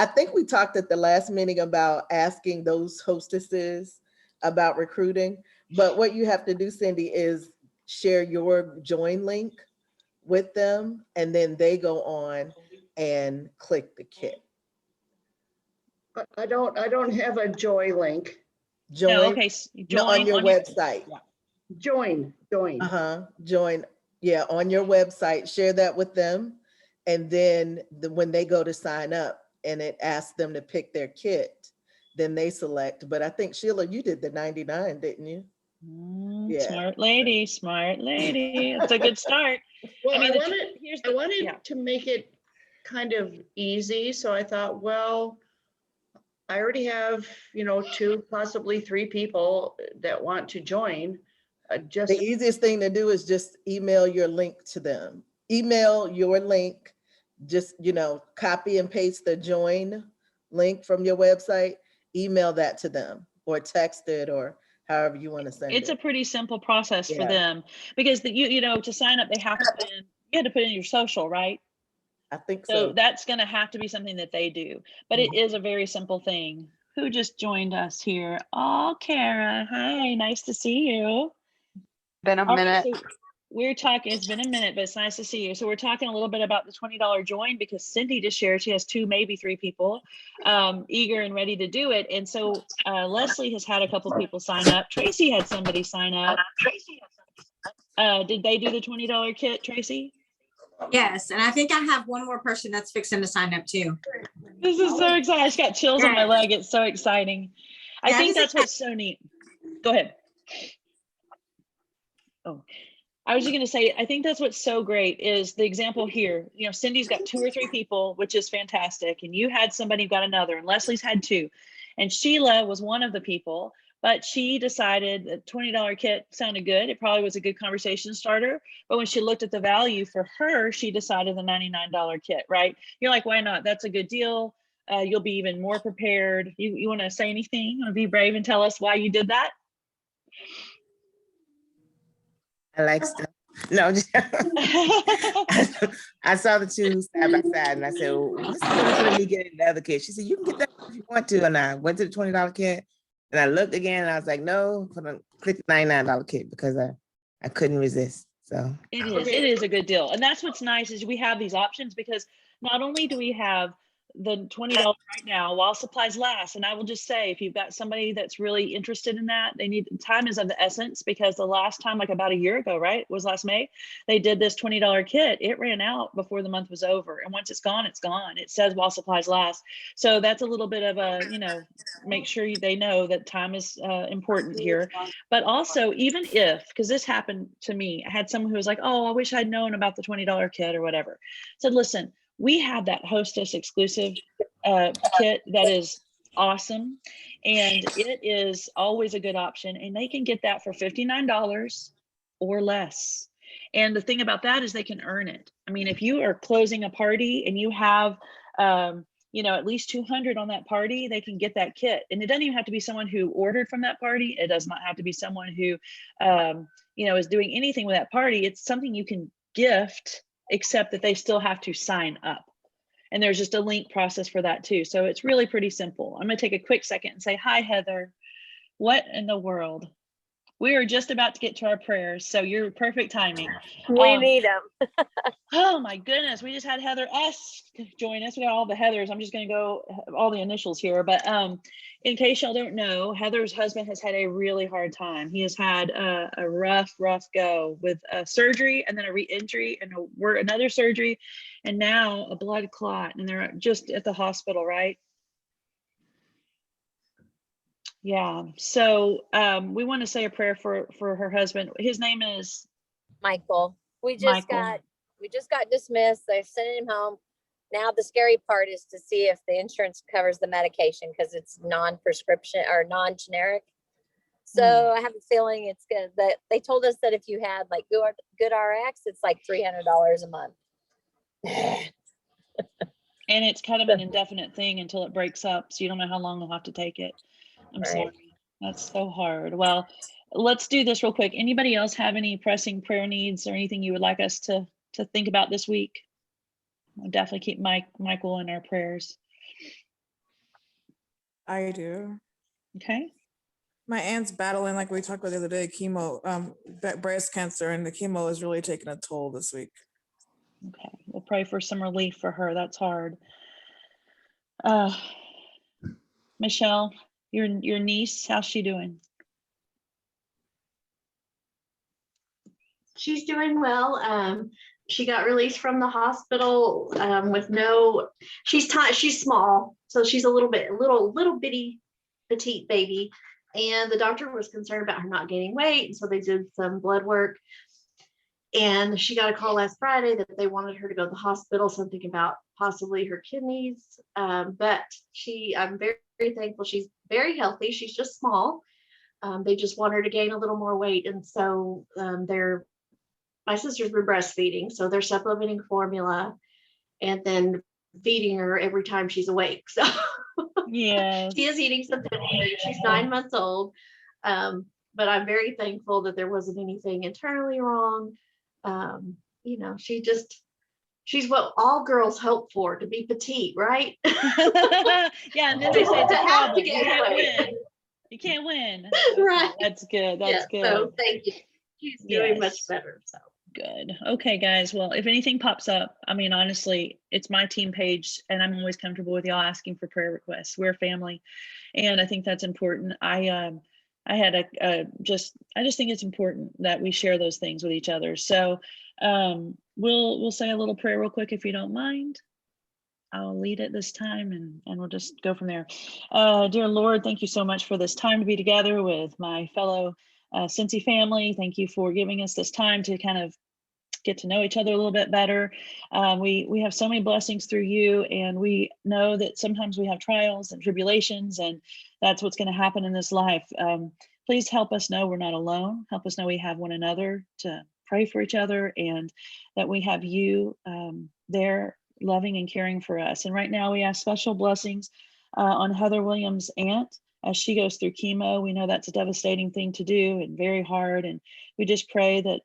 I think we talked at the last meeting about asking those hostesses about recruiting. But what you have to do, Cindy, is share your join link with them, and then they go on and click the kit. I don't have a Joy link. Join. No, okay, No, on your website. Join. Join. Yeah, on your website. Share that with them, and then when they go to sign up, and it asks them to pick their kit, then they select. But I think Sheila, you did the 99, didn't you? Yeah. Smart lady. It's a good start. Well, I wanted to make it kind of easy. So I thought, well, I already have, 2, possibly 3 people that want to join. The easiest thing to do is just email your link to them. Email your link, just, copy and paste the join link from your website, email that to them, or text it, or however you want to send it. It's a pretty simple process for them, because to sign up, you had to put in your social, right? I think so. So that's going to have to be something that they do, but it is a very simple thing. Who just joined us here? Oh, Kara. Hi, nice to see you. Been a minute. So we're talking, it's been a minute, but it's nice to see you. So we're talking a little bit about the $20 join, because Cindy just shared she has 2, maybe 3 people eager and ready to do it. And so Leslie has had a couple people sign up. Tracy had somebody sign up. Did they do the $20 kit, Tracy? Yes, and I think I have one more person that's fixing to sign up too. This is so exciting. I just got chills on my leg. It's so exciting. I think that's what's so neat. Go ahead. Oh, I was just going to say, I think that's what's so great is the example here. Cindy's got 2 or 3 people, which is fantastic. And you had somebody who got another, and Leslie's had 2. And Sheila was one of the people, but she decided that $20 kit sounded good. It probably was a good conversation starter. But when she looked at the value for her, she decided the $99 kit, right? You're like, why not? That's a good deal. You'll be even more prepared. You want to say anything? You want to be brave and tell us why you did that? I like stuff. No, I saw the 2 side by side, and I said, well, what's the difference with me getting the other kit? She said, you can get that if you want to. And I went to the $20 kit, and I looked again, and I was like, no, click the $99 kit, because I couldn't resist. So it is a good deal. And that's what's nice is we have these options, because not only do we have the $20 right now while supplies last. And I will just say, if you've got somebody that's really interested in that, time is of the essence, because the last time, like about a year ago, right, was last May, they did this $20 kit. It ran out before the month was over. And once it's gone, it's gone. It says while supplies last. So that's a little bit of a, make sure they know that time is important here. But also, even if, because this happened to me, I had someone who was like, oh, I wish I'd known about the $20 kit or whatever. I said, listen, we have that hostess exclusive kit that is awesome, and it is always a good option, and they can get that for $59 or less. And the thing about that is they can earn it. I mean, if you are closing a party and you have at least 200 on that party, they can get that kit. And it doesn't even have to be someone who ordered from that party. It does not have to be someone who is doing anything with that party. It's something you can gift, except that they still have to sign up. And there's just a link process for that too. So it's really pretty simple. I'm gonna take a quick second and say, hi, Heather. What in the world? We are just about to get to our prayers, so you're perfect timing. We need them. Oh my goodness, we just had Heather S join us. We got all the Heathers. I'm just gonna go all the initials here, but in case y'all don't know, Heather's husband has had a really hard time. He has had a rough go with surgery, and then a re-injury, and another surgery, and now a blood clot, and they're just at the hospital, right? Yeah, so we want to say a prayer for her husband. His name is Michael. We just got dismissed. They're sending him home. Now the scary part is to see if the insurance covers the medication, because it's non-prescription or non-generic. So I have a feeling it's good. That they told us that if you had like Good RX, it's like $300 a month. And it's kind of an indefinite thing until it breaks up, so you don't know how long they'll have to take it. I'm sorry. That's so hard. Well, let's do this real quick. Anybody else have any pressing prayer needs or anything you would like us to think about this week? We'll definitely keep Michael in our prayers. I do. Okay. My aunt's battling, like we talked about the other day, chemo, breast cancer, and the chemo is really taking a toll this week. Okay. We'll pray for some relief for her. That's hard. Michelle, your niece, how's she doing? She's doing well. She got released from the hospital with no. She's small, so she's a little bitty, petite baby, and the doctor was concerned about her not gaining weight, so they did some blood work. And she got a call last Friday that they wanted her to go to the hospital, something about possibly her kidneys. But I'm very, very thankful. She's very healthy. She's just small. They just want her to gain a little more weight, and so my sisters were breastfeeding, so they're supplementing formula and then feeding her every time she's awake. So yeah, she is eating some food. She's 9 months old. But I'm very thankful that there wasn't anything internally wrong. She's what all girls hope for, to be petite, right? yeah, and then they say it's a Have to problem. You gain can't weight. win. You can't win. Okay, Right. that's good. That's good. So thank you. She's doing much better. So good. Okay, guys. Well, if anything pops up, I mean, honestly, it's my team page, and I'm always comfortable with y'all asking for prayer requests. We're a family, and I think that's important. I just think it's important that we share those things with each other. So we'll say a little prayer real quick if you don't mind. I'll lead it this time, and we'll just go from there. Dear Lord, thank you so much for this time to be together with my fellow Cincy family. Thank you for giving us this time to kind of get to know each other a little bit better. We have so many blessings through you, and we know that sometimes we have trials and tribulations, and that's what's going to happen in this life. Please help us know we're not alone. Help us know we have one another to pray for each other, and that we have you there loving and caring for us. And right now we ask special blessings on Heather Williams' aunt as she goes through chemo. We know that's a devastating thing to do and very hard. And we just pray that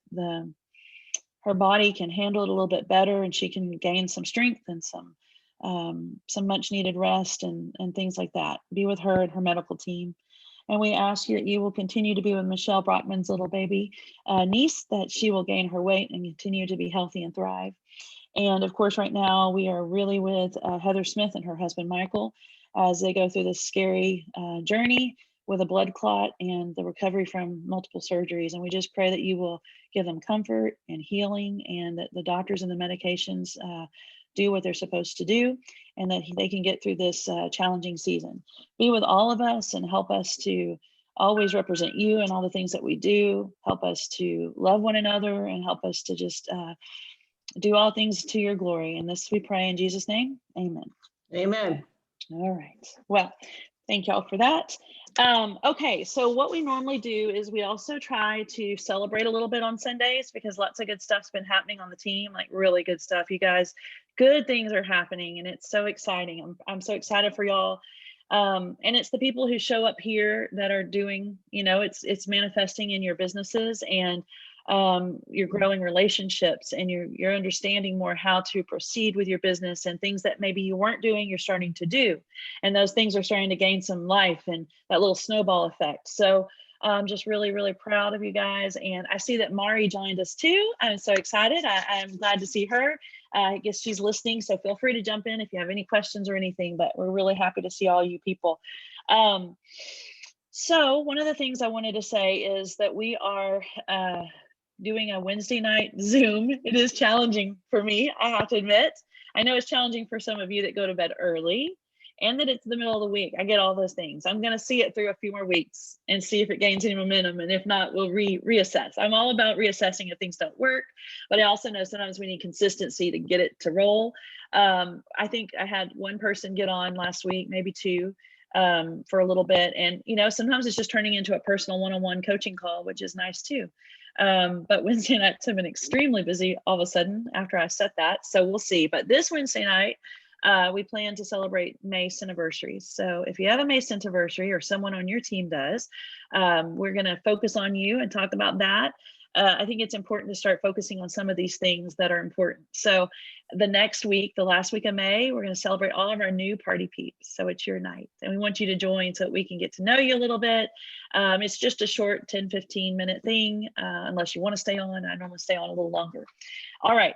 her body can handle it a little bit better, and she can gain some strength and some much needed rest and things like that. Be with her and her medical team. And we ask you that you will continue to be with Michelle Brockman's little baby niece, that she will gain her weight and continue to be healthy and thrive. And of course, right now we are really with Heather Smith and her husband, Michael, as they go through this scary journey with a blood clot and the recovery from multiple surgeries. And we just pray that you will give them comfort and healing, and that the doctors and the medications do what they're supposed to do, and that they can get through this challenging season. Be with all of us and help us to always represent you in all the things that we do. Help us to love one another, and help us to just do all things to your glory. And this we pray in Jesus' name. Amen. Amen. All right. Well, thank y'all for that. Okay, so what we normally do is we also try to celebrate a little bit on Sundays, because lots of good stuff's been happening on the team, like really good stuff, you guys. Good things are happening, and it's so exciting. I'm so excited for y'all. And it's the people who show up here that are doing, it's manifesting in your businesses, and you're growing relationships, and you're understanding more how to proceed with your business, and things that maybe you weren't doing, you're starting to do. And those things are starting to gain some life, and that little snowball effect. So I'm just really, really proud of you guys. And I see that Mari joined us too. I'm so excited. I'm glad to see her. I guess she's listening, so feel free to jump in if you have any questions or anything, but we're really happy to see all you people. So one of the things I wanted to say is that we are doing a Wednesday night Zoom. It is challenging for me, I have to admit. I know it's challenging for some of you that go to bed early, and that it's the middle of the week. I get all those things. I'm going to see it through a few more weeks and see if it gains any momentum. And if not, we'll reassess. I'm all about reassessing if things don't work, but I also know sometimes we need consistency to get it to roll. I think I had one person get on last week, maybe two, for a little bit. And, sometimes it's just turning into a personal one-on-one coaching call, which is nice too. But Wednesday nights have been extremely busy all of a sudden after I set that. So we'll see. But this Wednesday night, we plan to celebrate Mace anniversaries. So if you have a Mace anniversary, or someone on your team does, we're going to focus on you and talk about that. I think it's important to start focusing on some of these things that are important. So the next week, the last week of May, we're going to celebrate all of our new party peeps. So it's your night and we want you to join so that we can get to know you a little bit. It's just a short 10-15 minute thing, unless you want to stay on. I normally stay on a little longer. All right.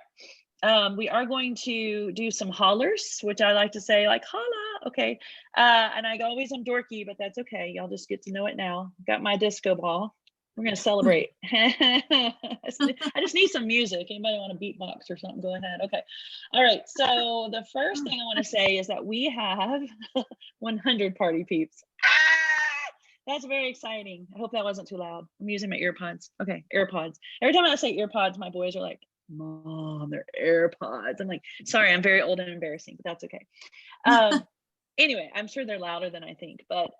We are going to do some hollers, which I like to say like holla. Okay. And I always am dorky, but that's okay. Y'all just get to know it now. Got my disco ball. We're going to celebrate. I just need some music. Anybody want to beatbox or something? Go ahead. Okay. All right. So the first thing I want to say is that we have 100 party peeps. That's very exciting. I hope that wasn't too loud. I'm using my earpods. Okay. AirPods. Every time I say earpods, my boys are like, Mom, they're AirPods. I'm like, sorry, I'm very old and embarrassing, but that's okay. Anyway, I'm sure they're louder than I think, but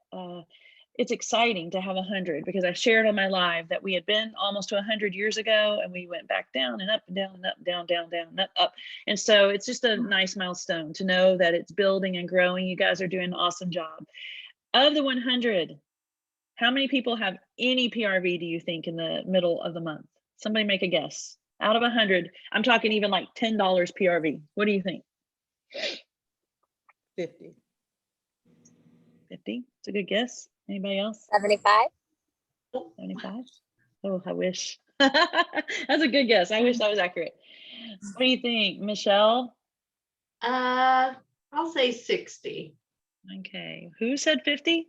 it's exciting to have 100 because I shared on my live that we had been almost to 100 years ago and we went back down and up and down and up, down, down, down, and up. And so it's just a nice milestone to know that it's building and growing. You guys are doing an awesome job. Of the 100, how many people have any PRV do you think in the middle of the month? Somebody make a guess. Out of 100, I'm talking even like $10 PRV. What do you think? 50. 50? It's a good guess. Anybody else? 75. 75? Oh, I wish. That's a good guess. I wish that was accurate. What do you think, Michelle? I'll say 60. Okay. Who said 50?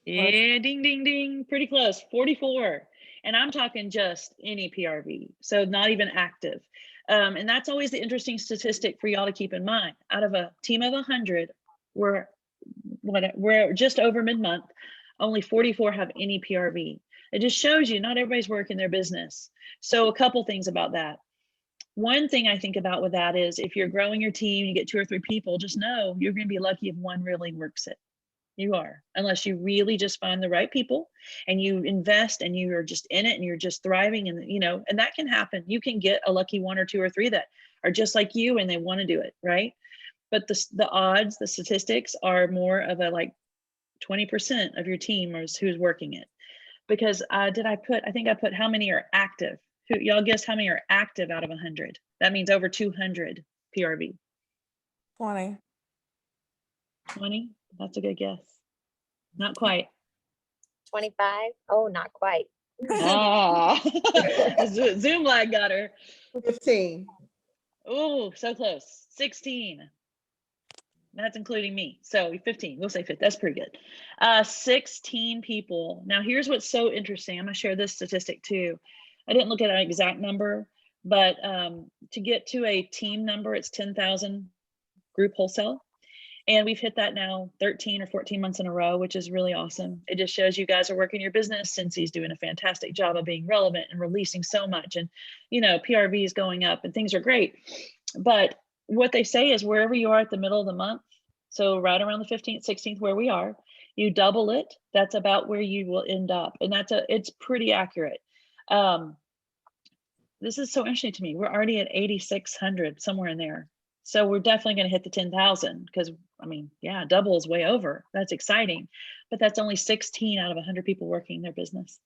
Yeah, ding, ding, ding. Pretty close. 44. And I'm talking just any PRV, so not even active. And that's always the interesting statistic for y'all to keep in mind. Out of a team of 100, we're just over mid-month, only 44 have any PRV. It just shows you not everybody's working their business. So a couple things about that. One thing I think about with that is if you're growing your team, you get 2 or 3 people, just know you're going to be lucky if one really works it. You are, unless you really just find the right people and you invest and you are just in it and you're just thriving and and that can happen. You can get a lucky 1 or 2 or 3 that are just like you and they want to do it, right? But the odds, the statistics are more of a like 20% of your team is who's working it. Because I think I put how many are active. Y'all guess how many are active out of 100? That means over 200 PRV. 20. 20? That's a good guess. Not quite. 25. Oh, not quite. Ah, Zoom lag got her. 15. Oh, so close. 16. That's including me. So 15. We'll say 50. That's pretty good. 16 people. Now, here's what's so interesting. I'm going to share this statistic too. I didn't look at an exact number, but to get to a team number, it's 10,000 group wholesale. And we've hit that now 13 or 14 months in a row, which is really awesome. It just shows you guys are working your business. Cincy's doing a fantastic job of being relevant and releasing so much. And, PRV is going up and things are great. But what they say is wherever you are at the middle of the month, so right around the 15th, 16th, where we are, you double it. That's about where you will end up. And it's pretty accurate. This is so interesting to me. We're already at 8,600, somewhere in there. So we're definitely going to hit the 10,000 because, double is way over. That's exciting. But that's only 16 out of 100 people working their business.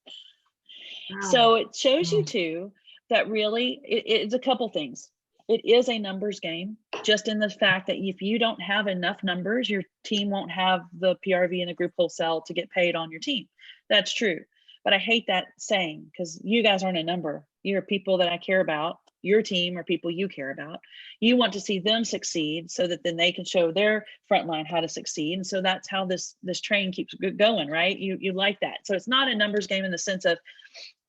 Wow. So it shows you too that really it's a couple things. It is a numbers game, just in the fact that if you don't have enough numbers, your team won't have the PRV and the group wholesale to get paid on your team. That's true. But I hate that saying because you guys aren't a number. You're people that I care about. Your team are people you care about. You want to see them succeed so that then they can show their frontline how to succeed. And so that's how this train keeps going, right? You like that. So it's not a numbers game in the sense of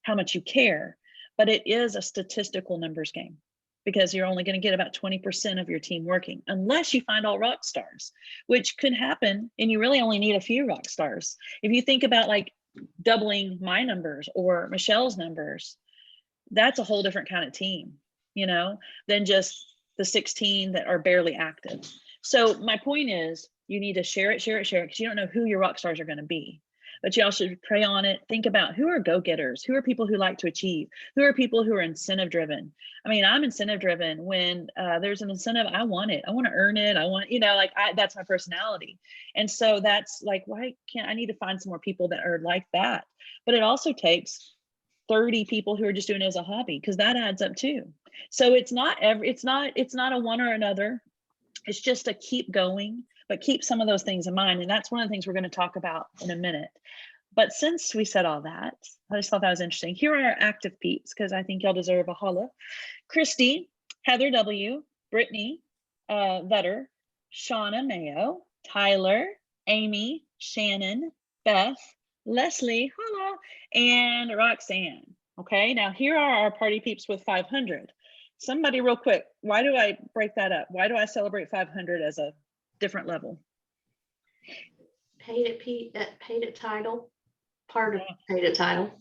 how much you care, but it is a statistical numbers game because you're only going to get about 20% of your team working unless you find all rock stars, which could happen. And you really only need a few rock stars. If you think about like doubling my numbers or Michelle's numbers, that's a whole different kind of team, than just the 16 that are barely active. So my point is you need to share it, because you don't know who your rock stars are going to be. But you also should pray on it. Think about who are go-getters, who are people who like to achieve, who are people who are incentive driven. I'm incentive driven. When there's an incentive, I want it. I want to earn it. I want, that's my personality. And so that's like, why can't I need to find some more people that are like that? But it also takes 30 people who are just doing it as a hobby, because that adds up too. So it's not a one or another. It's just a keep going, but keep some of those things in mind. And that's one of the things we're going to talk about in a minute. But since we said all that, I just thought that was interesting. Here are our active peeps, because I think y'all deserve a holla. Christy, Heather W, Brittany, Vetter, Shauna Mayo, Tyler, Amy, Shannon, Beth, Leslie, holla, and Roxanne. Okay, now here are our party peeps with 500. Somebody real quick, why do I break that up? Why do I celebrate 500 as a different level? Paid at title, part of paid at title.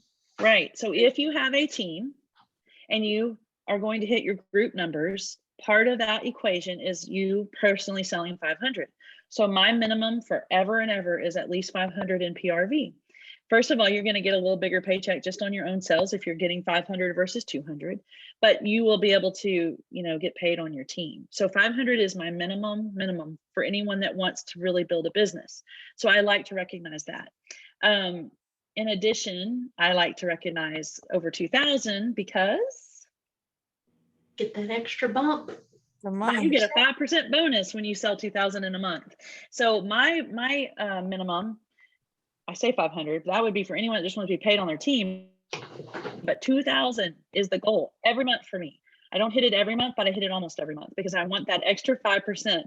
Right, so if you have a team and you are going to hit your group numbers, part of that equation is you personally selling 500. So my minimum forever and ever is at least 500 in PRV. First of all, you're going to get a little bigger paycheck just on your own sales if you're getting 500 versus 200, but you will be able to, get paid on your team. So 500 is my minimum for anyone that wants to really build a business. So I like to recognize that. In addition, I like to recognize over 2,000 because get that extra bump. You get a 5% bonus when you sell 2,000 in a month. So my minimum, I say 500, that would be for anyone that just wants to be paid on their team, but 2,000 is the goal every month for me. I don't hit it every month, but I hit it almost every month because I want that extra 5%.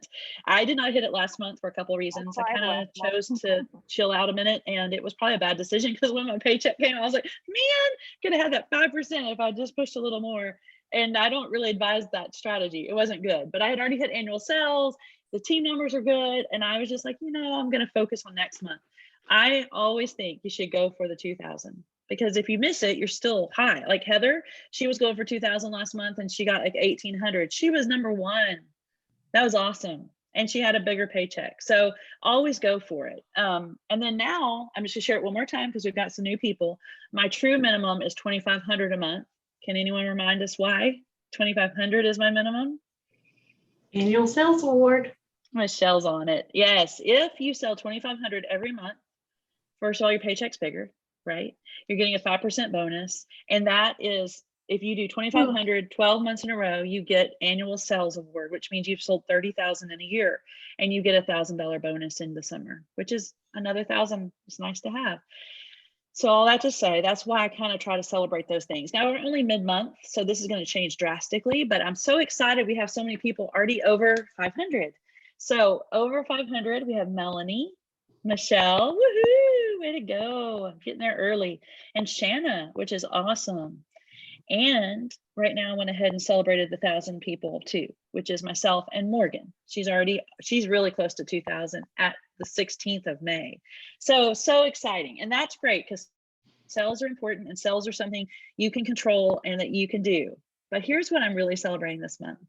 I did not hit it last month for a couple of reasons. I kind of chose to chill out a minute, and it was probably a bad decision because when my paycheck came, I was like, man, could have had that 5% if I just pushed a little more. And I don't really advise that strategy. It wasn't good, but I had already hit annual sales. The team numbers are good. And I was just like, I'm going to focus on next month. I always think you should go for the 2,000 because if you miss it, you're still high. Like Heather, she was going for 2,000 last month and she got like 1,800. She was number one. That was awesome. And she had a bigger paycheck. So always go for it. And then now I'm just gonna share it one more time because we've got some new people. My true minimum is 2,500 a month. Can anyone remind us why 2,500 is my minimum? Annual sales award. Michelle's on it. Yes. If you sell 2,500 every month, first of all, your paycheck's bigger, right? You're getting a 5% bonus. And that is, if you do 2,500, 12 months in a row, you get annual sales award, which means you've sold 30,000 in a year and you get $1,000 bonus in the summer, which is another 1,000. It's nice to have. So all that to say, that's why I kind of try to celebrate those things. Now we're only mid-month, so this is going to change drastically, but I'm so excited. We have so many people already over 500. So over 500, we have Melanie, Michelle, woohoo, way to go. I'm getting there early. And Shanna, which is awesome. And right now I went ahead and celebrated the 1,000 people too, which is myself and Morgan. She's really close to 2,000 at the 16th of May. So exciting. And that's great because sales are important and sales are something you can control and that you can do. But here's what I'm really celebrating this month.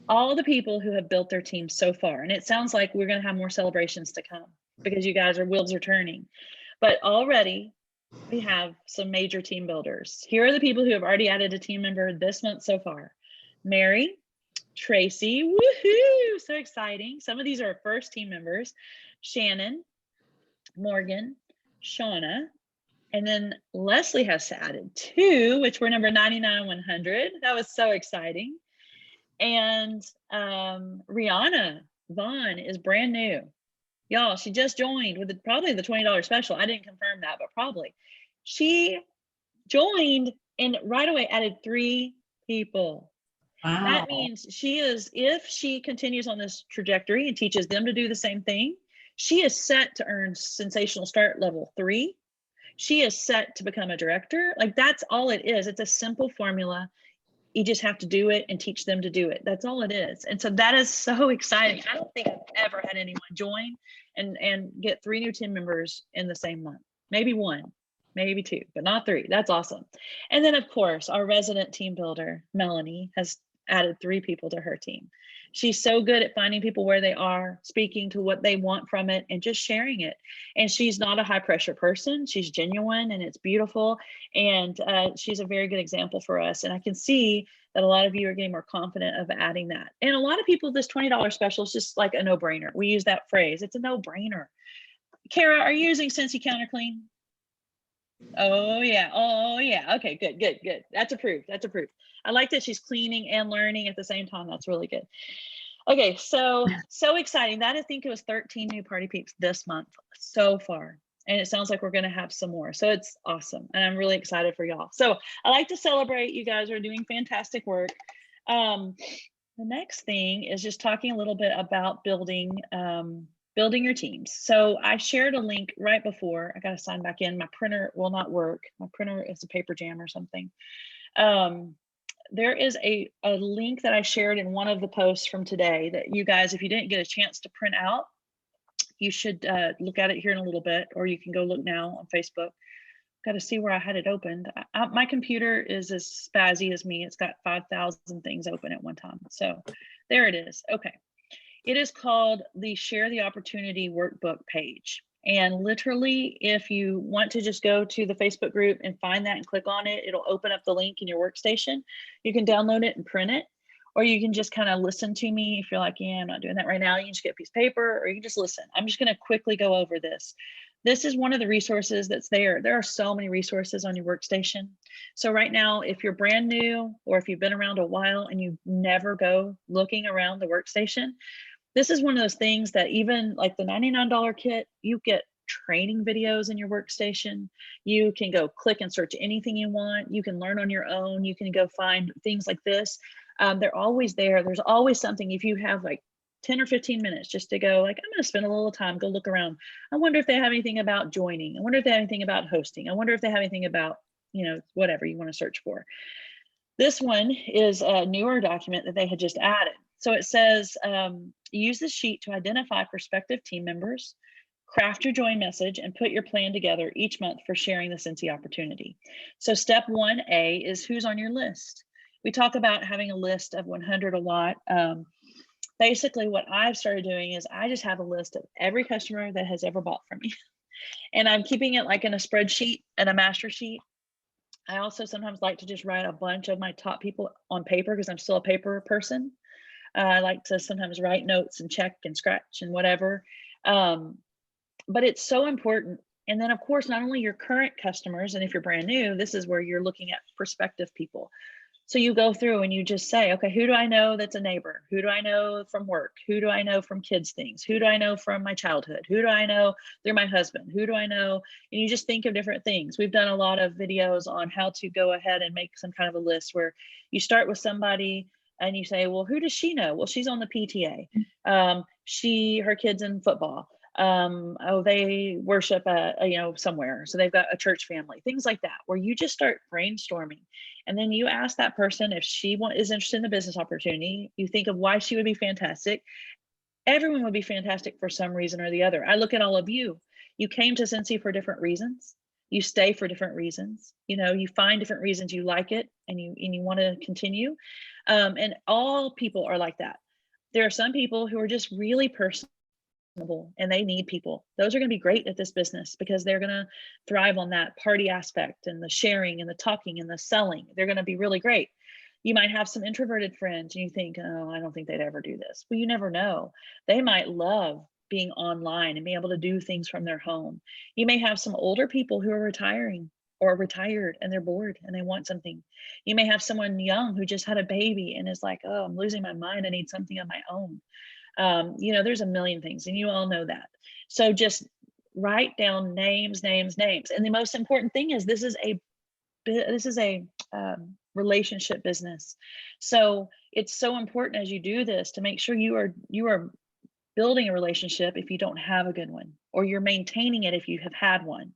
All the people who have built their team so far, and it sounds like we're going to have more celebrations to come because you guys wheels are turning. But already we have some major team builders. Here are the people who have already added a team member this month so far. Mary, Tracy, woohoo, so exciting. Some of these are our first team members. Shannon, Morgan, Shauna, and then Leslie has added 2, which were number 99, 100. That was so exciting. And Rihanna Vaughn is brand new. Y'all, she just joined with probably the $20 special. I didn't confirm that, but probably. She joined and right away added 3 people. Wow. That means if she continues on this trajectory and teaches them to do the same thing, she is set to earn Sensational Start level 3. She is set to become a director. Like that's all it is. It's a simple formula. You just have to do it and teach them to do it. That's all it is. And so that is so exciting. I don't think I've ever had anyone join and get 3 new team members in the same month. Maybe 1, maybe 2, but not 3. That's awesome. And then of course, our resident team builder, Melanie, has added 3 people to her team. She's so good at finding people where they are, speaking to what they want from it and just sharing it. And she's not a high pressure person. She's genuine and it's beautiful. And she's a very good example for us. And I can see that a lot of you are getting more confident of adding that. And a lot of people, this $20 special is just like a no brainer. We use that phrase. It's a no brainer. Kara, are you using Scentsy Counter Clean? Oh yeah. Oh yeah. Okay, good, good, good. That's approved. That's approved. I like that she's cleaning and learning at the same time. That's really good. Okay, so exciting. That I think it was 13 new party peeps this month so far. And it sounds like we're going to have some more. So it's awesome. And I'm really excited for y'all. So I like to celebrate. You guys are doing fantastic work. The next thing is just talking a little bit about building your teams. So I shared a link right before. I got to sign back in. My printer will not work. My printer is a paper jam or something. There is a link that I shared in one of the posts from today that you guys, if you didn't get a chance to print out, you should look at it here in a little bit, or you can go look now on Facebook. Got to see where I had it opened. My computer is as spazzy as me. It's got 5,000 things open at one time. So there it is. Okay. It is called the Share the Opportunity Workbook page. And literally, if you want to just go to the Facebook group and find that and click on it, it'll open up the link in your workstation. You can download it and print it, or you can just kind of listen to me. If you're like, yeah, I'm not doing that right now, you can just get a piece of paper, or you can just listen. I'm just going to quickly go over this. This is one of the resources that's there. There are so many resources on your workstation. So right now, if you're brand new, or if you've been around a while and you never go looking around the workstation, this is one of those things that even like the $99 kit, you get training videos in your workstation. You can go click and search anything you want. You can learn on your own. You can go find things like this. They're always there. There's always something. If you have like 10 or 15 minutes just to go, like, I'm going to spend a little time, go look around. I wonder if they have anything about joining. I wonder if they have anything about hosting. I wonder if they have anything about, you know, whatever you want to search for. This one is a newer document that they had just added. So it says, use this sheet to identify prospective team members, craft your join message, and put your plan together each month for sharing the Cincy opportunity. So step 1A is who's on your list. We talk about having a list of 100 a lot. Basically, what I've started doing is I just have a list of every customer that has ever bought from me. And I'm keeping it like in a spreadsheet and a master sheet. I also sometimes like to just write a bunch of my top people on paper because I'm still a paper person. I like to sometimes write notes and check and scratch and whatever. But it's so important. And then, of course, not only your current customers, and if you're brand new, this is where you're looking at prospective people. So you go through and you just say, okay, who do I know that's a neighbor? Who do I know from work? Who do I know from kids things? Who do I know from my childhood? Who do I know through my husband? Who do I know? And you just think of different things. We've done a lot of videos on how to go ahead and make some kind of a list where you start with somebody and you say, well, who does she know? Well, she's on the PTA. Her kid's in football. They worship somewhere, so they've got a church family, things like that, where you just start brainstorming. And then you ask that person if she is interested in the business opportunity. You think of why she would be fantastic. Everyone would be fantastic for some reason or the other. I look at all of you. You came to Cincy for different reasons. You stay for different reasons. You know, you find different reasons you like it and you want to continue. And all people are like that. There are some people who are just really personal and they need people. Those are going to be great at this business because they're going to thrive on that party aspect and the sharing and the talking and the selling. They're going to be really great. You might have some introverted friends and you think, oh, I don't think they'd ever do this. Well, you never know. They might love being online and being able to do things from their home. You may have some older people who are retiring or retired and they're bored and they want something. You may have someone young who just had a baby and is like, oh, I'm losing my mind. I need something of my own. There's a million things and you all know that. So just write down names. And the most important thing is this is a relationship business. So it's so important as you do this to make sure you are building a relationship if you don't have a good one, or you're maintaining it if you have had one,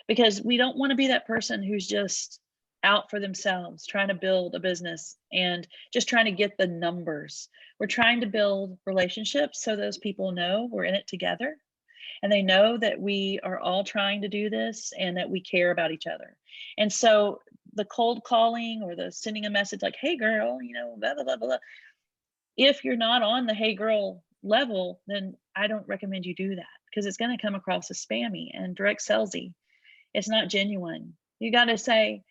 because we don't want to be that person who's just out for themselves, trying to build a business and just trying to get the numbers. We're trying to build relationships so those people know we're in it together and they know that we are all trying to do this and that we care about each other. And so the cold calling or the sending a message like, hey girl, blah, blah, blah, blah. If you're not on the hey girl level, then I don't recommend you do that because it's going to come across as spammy and direct salesy. It's not genuine. You got to say,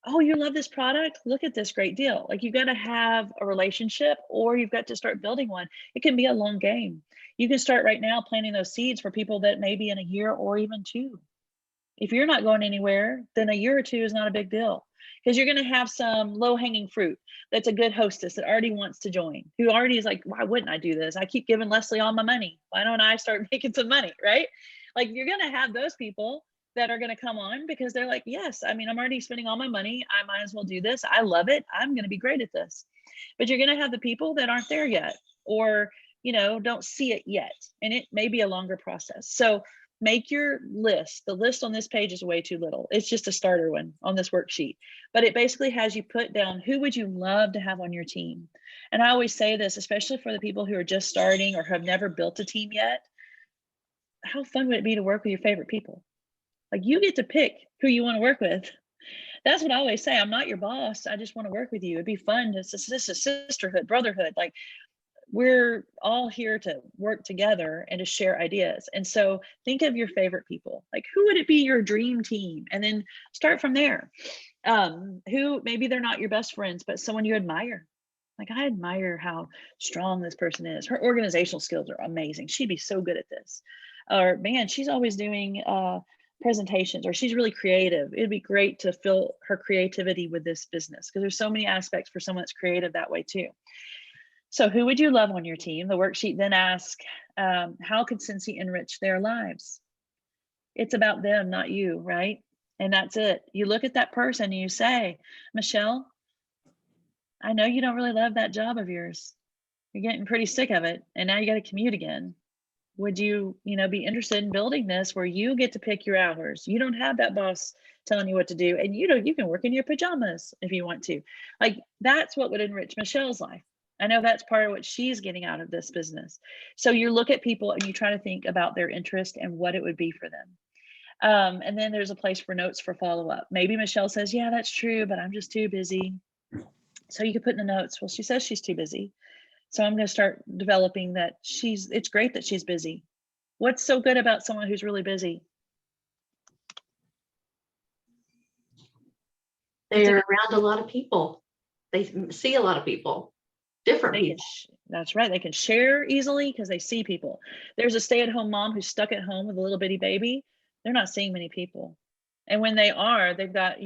oh, you love this product? Look at this great deal. Like, you got to have a relationship or you've got to start building one. It can be a long game. You can start right now planting those seeds for people that maybe in a year or even two. If you're not going anywhere, then a year or two is not a big deal, because you're going to have some low hanging fruit that's a good hostess that already wants to join, who already is like, why wouldn't I do this? I keep giving Leslie all my money. Why don't I start making some money, right? Like, you're going to have those people that are going to come on because they're like, yes, I mean, I'm already spending all my money. I might as well do this. I love it. I'm going to be great at this. But you're going to have the people that aren't there yet, or, don't see it yet. And it may be a longer process. So make your list. The list on this page is way too little. It's just a starter one on this worksheet, but it basically has you put down, who would you love to have on your team? And I always say this, especially for the people who are just starting or have never built a team yet. How fun would it be to work with your favorite people? Like, you get to pick who you want to work with. That's what I always say. I'm not your boss. I just want to work with you. It'd be fun. It's a sisterhood, brotherhood. Like, we're all here to work together and to share ideas. And so think of your favorite people. Like, who would it be your dream team? And then start from there. Who, maybe they're not your best friends, but someone you admire. Like, I admire how strong this person is. Her organizational skills are amazing. She'd be so good at this. Or, man, she's always doing presentations, or she's really creative. It'd be great to fill her creativity with this business, because there's so many aspects for someone that's creative that way too. So who would you love on your team? The worksheet then asks, how could Cincy enrich their lives? It's about them, not you, right? And that's it. You look at that person and you say, Michelle, I know you don't really love that job of yours. You're getting pretty sick of it, and now you got to commute again. Would you, be interested in building this where you get to pick your hours? You don't have that boss telling you what to do, and you can work in your pajamas if you want to. Like, that's what would enrich Michelle's life. I know that's part of what she's getting out of this business. So you look at people and you try to think about their interest and what it would be for them. And then there's a place for notes for follow-up. Maybe Michelle says, yeah, that's true, but I'm just too busy. So you could put in the notes, well, she says she's too busy. So I'm going to start developing that it's great that she's busy. What's so good about someone who's really busy? They're around a lot of people. They see a lot of people, different people. That's right. They can share easily because they see people. There's a stay-at-home mom who's stuck at home with a little bitty baby. They're not seeing many people. And when they are, they've got,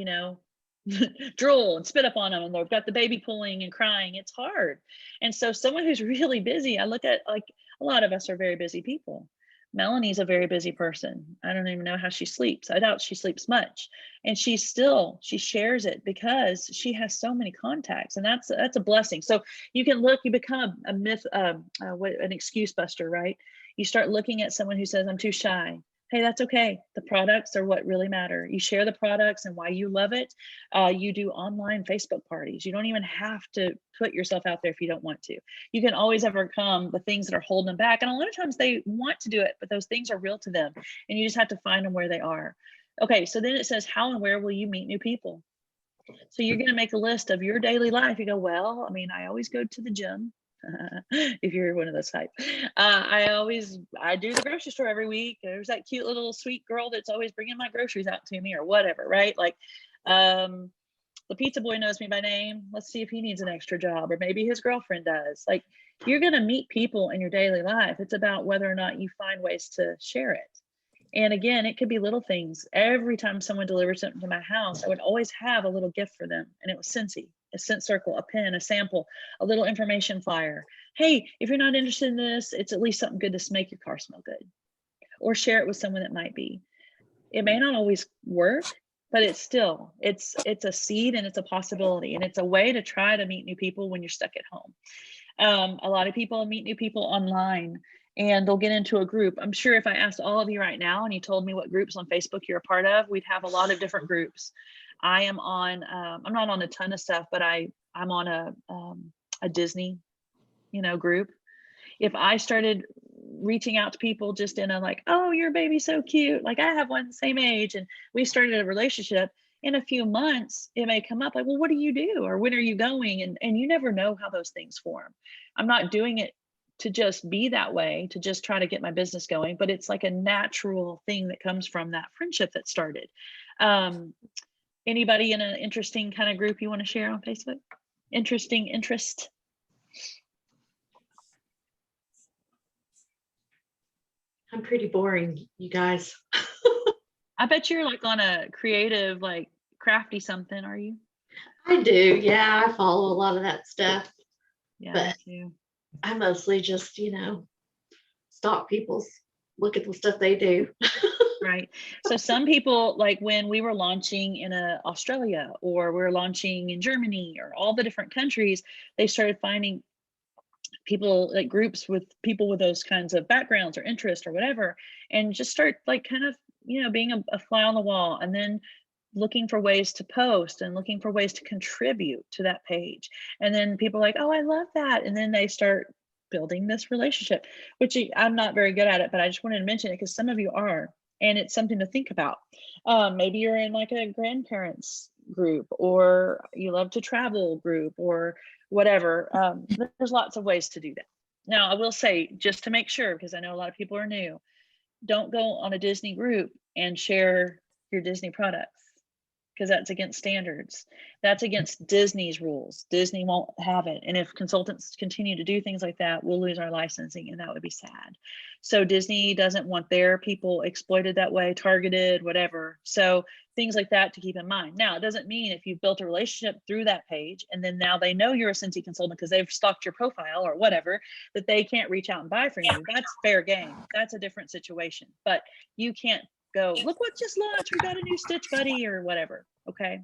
drool and spit up on them, and they've got the baby pulling and crying. It's hard. And so someone who's really busy, I look at, like, a lot of us are very busy people. Melanie's a very busy person. I don't even know how she sleeps. I doubt she sleeps much. And she shares it because she has so many contacts, and that's a blessing. So you can look, you become a myth, an excuse buster, right? You start looking at someone who says, I'm too shy. Hey, that's okay. The products are what really matter. You share the products and why you love it. You do online Facebook parties. You don't even have to put yourself out there if you don't want to. You can always overcome the things that are holding them back. And a lot of times they want to do it, but those things are real to them. And you just have to find them where they are. Okay, so then it says, how and where will you meet new people? So you're going to make a list of your daily life. You go, well, I mean, I always go to the gym. If you're one of those type, I do the grocery store every week. There's that cute little sweet girl that's always bringing my groceries out to me, or whatever, right? Like, the pizza boy knows me by name. Let's see if he needs an extra job, or maybe his girlfriend does. Like, you're going to meet people in your daily life. It's about whether or not you find ways to share it. And again, it could be little things. Every time someone delivered something to my house, I would always have a little gift for them. And it was Cincy, a scent circle, a pen, a sample, a little information flyer. Hey, if you're not interested in this, it's at least something good to make your car smell good. Or share it with someone that might be. It may not always work, but it's a seed, and it's a possibility. And it's a way to try to meet new people when you're stuck at home. A lot of people meet new people online, and they'll get into a group. I'm sure if I asked all of you right now and you told me what groups on Facebook you're a part of, we'd have a lot of different groups. I am on, I'm not on a ton of stuff, but I'm on a Disney, group. If I started reaching out to people just in a like, oh, your baby's so cute. Like, I have one the same age, and we started a relationship. In a few months, it may come up like, well, what do you do? Or when are you going? And you never know how those things form. I'm not doing it to just be that way, to just try to get my business going, but it's like a natural thing that comes from that friendship that started. Anybody in an interesting kind of group you want to share on Facebook? Interest? I'm pretty boring, you guys. I bet you're like on a creative, like crafty something, are you? I do. Yeah, I follow a lot of that stuff, Yeah, but me too. I mostly just, stalk people's, look at the stuff they do. Right. So some people, like when we were launching in Australia, or we were launching in Germany, or all the different countries, they started finding people, like groups with people with those kinds of backgrounds or interests or whatever, and just start like kind of, being a fly on the wall, and then looking for ways to post and looking for ways to contribute to that page. And then people are like, oh, I love that. And then they start building this relationship, which I'm not very good at it, but I just wanted to mention it because some of you are, and it's something to think about. Maybe you're in like a grandparents group, or you love to travel group, or whatever. There's lots of ways to do that. Now, I will say, just to make sure, because I know a lot of people are new, don't go on a Disney group and share your Disney products, because that's against standards. That's against Disney's rules. Disney won't have it. And if consultants continue to do things like that, we'll lose our licensing, and that would be sad. So Disney doesn't want their people exploited that way, targeted, whatever. So things like that to keep in mind. Now, it doesn't mean if you've built a relationship through that page, and then now they know you're a Scentsy consultant because they've stalked your profile or whatever, that they can't reach out and buy from you. That's fair game. That's a different situation. But you can't go, look what just launched, we got a new Stitch Buddy or whatever. Okay.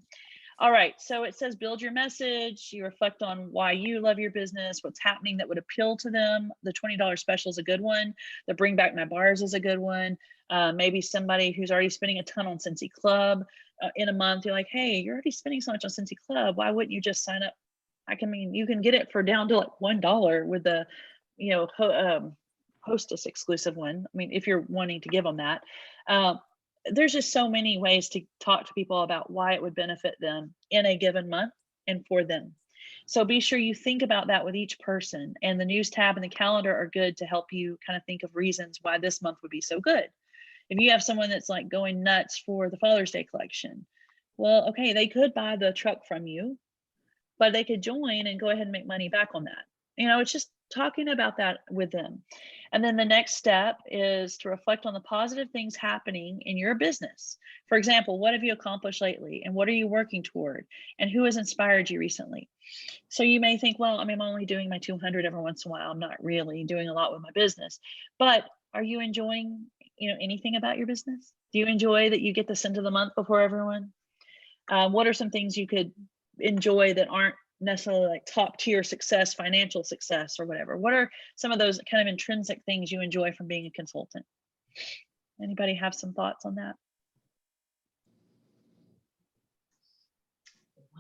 All right. So it says build your message. You reflect on why you love your business, what's happening that would appeal to them. The $20 special is a good one. The bring back my bars is a good one. Maybe somebody who's already spending a ton on Scentsy Club in a month. You're like, hey, you're already spending so much on Scentsy Club. Why wouldn't you just sign up? You can get it for down to like $1 with the, hostess exclusive one. I mean, if you're wanting to give them that. There's just so many ways to talk to people about why it would benefit them in a given month and for them. So be sure you think about that with each person, and the news tab and the calendar are good to help you kind of think of reasons why this month would be so good. If you have someone that's like going nuts for the Father's Day collection, well, okay, they could buy the truck from you, but they could join and go ahead and make money back on that. It's just talking about that with them. And then the next step is to reflect on the positive things happening in your business. For example, what have you accomplished lately, and what are you working toward, and who has inspired you recently? So you may think, well, I'm only doing my 200 every once in a while. I'm not really doing a lot with my business. But are you enjoying, anything about your business? Do you enjoy that you get the cent of the month before everyone? What are some things you could enjoy that aren't necessarily like top tier success, financial success, or whatever? What are some of those kind of intrinsic things you enjoy from being a consultant? Anybody have some thoughts on that?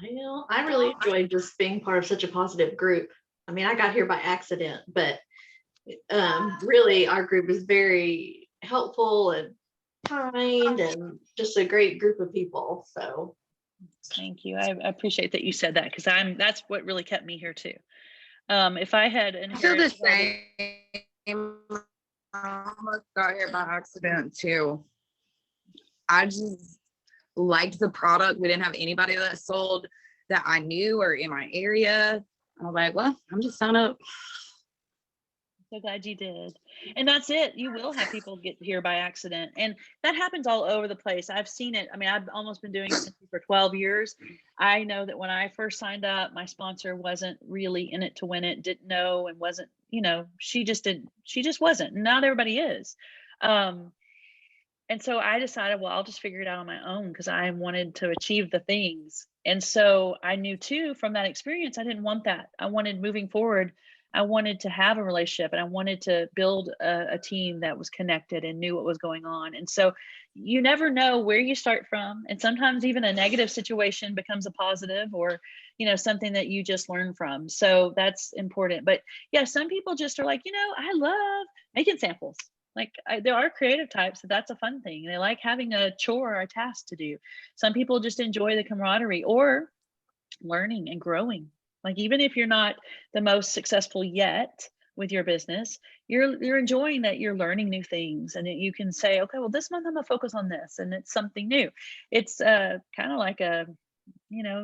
Well, I really enjoyed just being part of such a positive group. I got here by accident, but really our group is very helpful and kind and just a great group of people. So thank you. I appreciate that you said that, because that's what really kept me here too. If I had I feel the same. I almost got here by accident too. I just liked the product. We didn't have anybody that sold that I knew or in my area. I was like, well, I'm just sign up. So glad you did. And that's it. You will have people get here by accident. And that happens all over the place. I've seen it. I've almost been doing it for 12 years. I know that when I first signed up, my sponsor wasn't really in it to win it, didn't know, and wasn't, she just wasn't. Not everybody is. And so I decided, well, I'll just figure it out on my own, because I wanted to achieve the things. And so I knew too, from that experience, I didn't want that. I wanted, moving forward, I wanted to have a relationship, and I wanted to build a team that was connected and knew what was going on. And so you never know where you start from. And sometimes even a negative situation becomes a positive, or, something that you just learn from. So that's important. But yeah, some people just are like, I love making samples. Like there are creative types that's a fun thing. They like having a chore or a task to do. Some people just enjoy the camaraderie or learning and growing. Like even if you're not the most successful yet with your business, you're enjoying that you're learning new things, and that you can say, okay, well, this month I'm gonna focus on this, and it's something new. It's kind of like a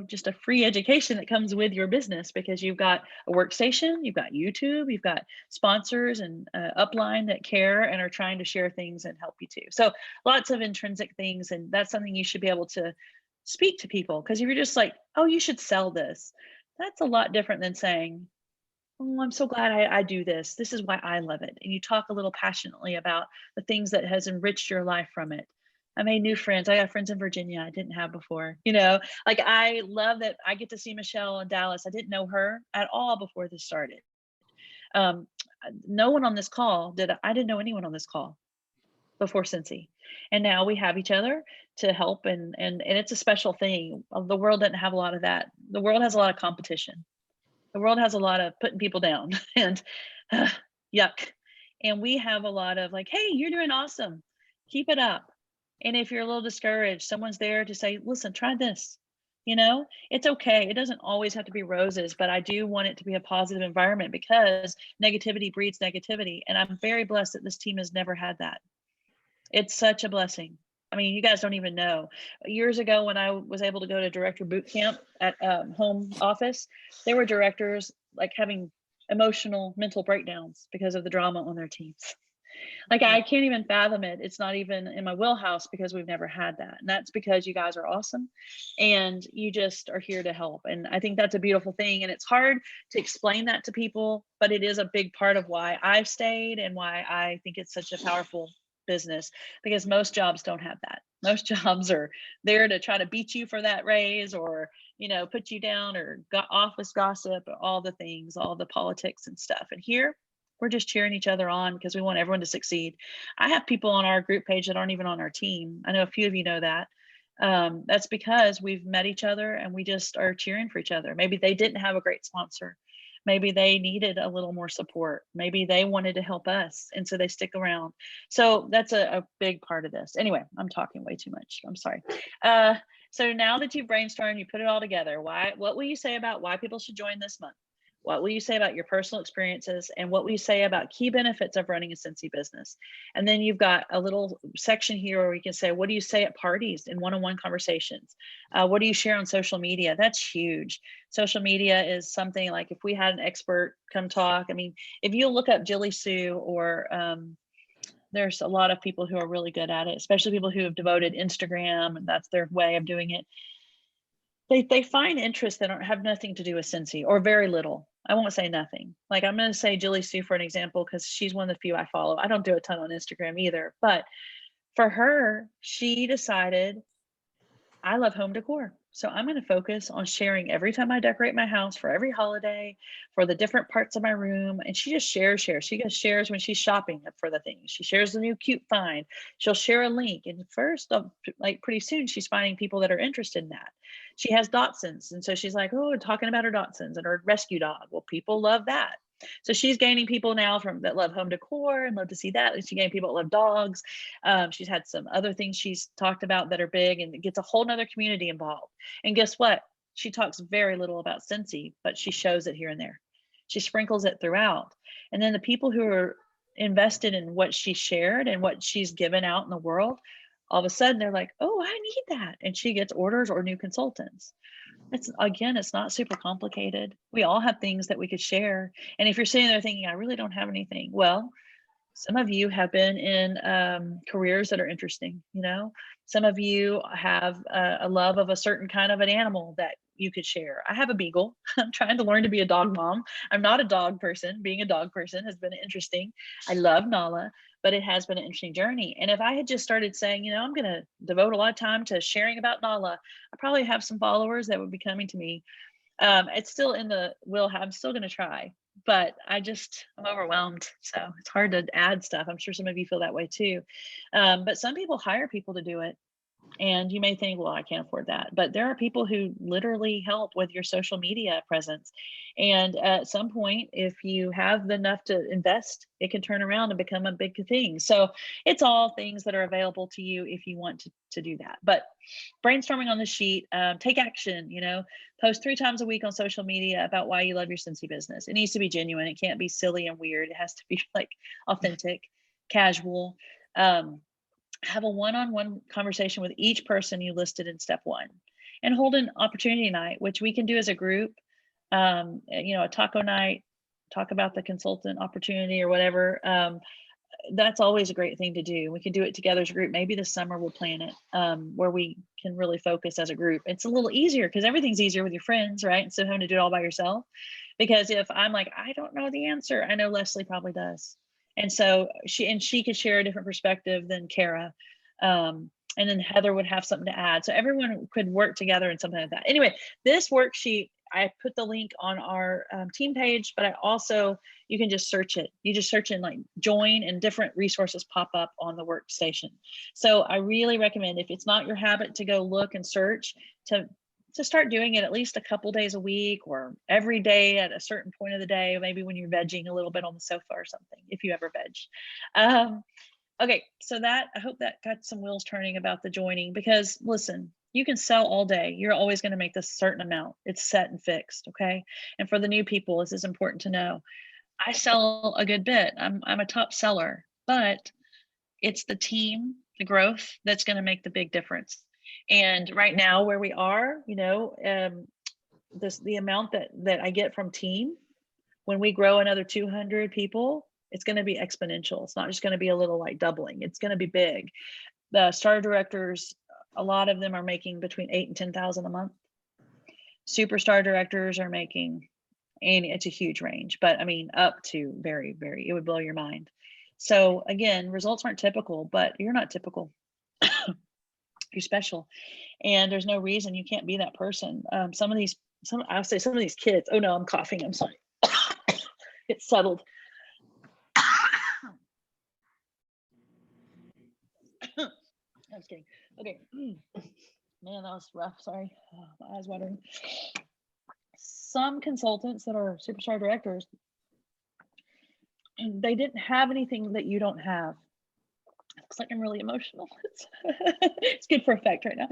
just a free education that comes with your business, because you've got a workstation, you've got YouTube, you've got sponsors and upline that care and are trying to share things and help you too. So lots of intrinsic things, and that's something you should be able to speak to people, because if you're just like, oh, you should sell this, that's a lot different than saying, oh, I'm so glad I do this. This is why I love it. And you talk a little passionately about the things that has enriched your life from it. I made new friends. I got friends in Virginia I didn't have before. Like I love that I get to see Michelle in Dallas. I didn't know her at all before this started. No one on this call I didn't know anyone on this call before Cincy. And now we have each other to help, and it's a special thing. The world doesn't have a lot of that. The world has a lot of competition. The world has a lot of putting people down and yuck. And we have a lot of like, hey, you're doing awesome. Keep it up. And if you're a little discouraged, someone's there to say, listen, try this. It's okay. It doesn't always have to be roses, but I do want it to be a positive environment, because negativity breeds negativity. And I'm very blessed that this team has never had that. It's such a blessing. I mean, you guys don't even know. Years ago, when I was able to go to director boot camp at home office, there were directors like having emotional, mental breakdowns because of the drama on their teams. Like, I can't even fathom it. It's not even in my wheelhouse, because we've never had that. And that's because you guys are awesome and you just are here to help. And I think that's a beautiful thing. And it's hard to explain that to people, but it is a big part of why I've stayed and why I think it's such a powerful business, because most jobs don't have that. Most jobs are there to try to beat you for that raise, or put you down, or office gossip, all the things, all the politics and stuff. And here we're just cheering each other on, because we want everyone to succeed. I have people on our group page that aren't even on our team. I know a few of you know that. That's because we've met each other and we just are cheering for each other. Maybe they didn't have a great sponsor. Maybe they needed a little more support. Maybe they wanted to help us, and so they stick around. So that's a big part of this. Anyway, I'm talking way too much. I'm sorry. So now that you've brainstormed, you put it all together, what will you say about why people should join this month? What will you say about your personal experiences? And what will you say about key benefits of running a Cincy business? And then you've got a little section here where we can say, what do you say at parties in one-on-one conversations? What do you share on social media? That's huge. Social media is something like, if we had an expert come talk, I mean, if you look up Jilly Sue, or there's a lot of people who are really good at it, especially people who have devoted Instagram, and that's their way of doing it. They find interests that have nothing to do with Cincy, or very little. I won't say nothing. Like, I'm going to say Jilly Sue for an example, because she's one of the few I follow. I don't do a ton on Instagram either, but for her, she decided, I love home decor. So I'm going to focus on sharing every time I decorate my house, for every holiday, for the different parts of my room. And she just shares. She just shares when she's shopping for the things. She shares the new cute find. She'll share a link. And first, like, pretty soon, she's finding people that are interested in that. She has Dachshunds. And so she's like, oh, talking about her Dachshunds and her rescue dog. Well, people love that. So she's gaining people now that love home decor and love to see that. And she's gaining people that love dogs. She's had some other things she's talked about that are big, and it gets a whole nother community involved. And guess what? She talks very little about Cincy, but she shows it here and there. She sprinkles it throughout. And then the people who are invested in what she shared and what she's given out in the world, all of a sudden they're like, oh, I need that. And she gets orders or new consultants. It's not super complicated. We all have things that we could share. And if you're sitting there thinking, I really don't have anything, well, some of you have been in careers that are interesting. Some of you have a love of a certain kind of an animal that you could share. I have a beagle. I'm trying to learn to be a dog mom. I'm not a dog person. Being a dog person has been interesting. I love Nala, but it has been an interesting journey. And if I had just started saying, I'm going to devote a lot of time to sharing about Nala, I probably have some followers that would be coming to me. It's still in the I'm still going to try, but I'm overwhelmed. So it's hard to add stuff. I'm sure some of you feel that way too. But some people hire people to do it. And you may think, well, I can't afford that. But there are people who literally help with your social media presence. And at some point, if you have enough to invest, it can turn around and become a big thing. So it's all things that are available to you if you want to do that. But brainstorming on the sheet, take action, post 3 times a week on social media about why you love your Cincy business. It needs to be genuine. It can't be silly and weird. It has to be like authentic, casual. Have a one-on-one conversation with each person you listed in step 1. and hold an opportunity night, which we can do as a group. A taco night, talk about the consultant opportunity or whatever. That's always a great thing to do. We can do it together as a group. Maybe this summer we'll plan it where we can really focus as a group. It's a little easier because everything's easier with your friends, right? Instead of having to do it all by yourself. Because if I'm like, I don't know the answer, I know Leslie probably does. And so she could share a different perspective than Kara. And then Heather would have something to add. So everyone could work together in something like that. Anyway, this worksheet, I put the link on our team page, but I also, you can just search it. You just search in like join and different resources pop up on the workstation. So I really recommend, if it's not your habit to go look and search, to start doing it at least a couple days a week or every day at a certain point of the day, maybe when you're vegging a little bit on the sofa or something, if you ever veg. Okay, so I hope that got some wheels turning about the joining, because listen, you can sell all day. You're always going to make this certain amount. It's set and fixed, okay? And for the new people, this is important to know. I sell a good bit. I'm a top seller, but it's the team, the growth that's going to make the big difference. And right now where we are, the amount that I get from team, when we grow another 200 people, it's going to be exponential. It's not just going to be a little like doubling. It's going to be big. The star directors, a lot of them are making between 8,000 and 10,000 a month. Superstar directors are making, and it's a huge range, but I mean, up to very, very, it would blow your mind. So again, results aren't typical, but you're not typical. You're special. And there's no reason you can't be that person. Some of these kids, oh no, I'm coughing. I'm sorry. It's settled. I was kidding. Okay. Man, that was rough. Sorry. My eyes watering. Some consultants that are superstar directors, they didn't have anything that you don't have. It looks like I'm really emotional. It's good for effect right now.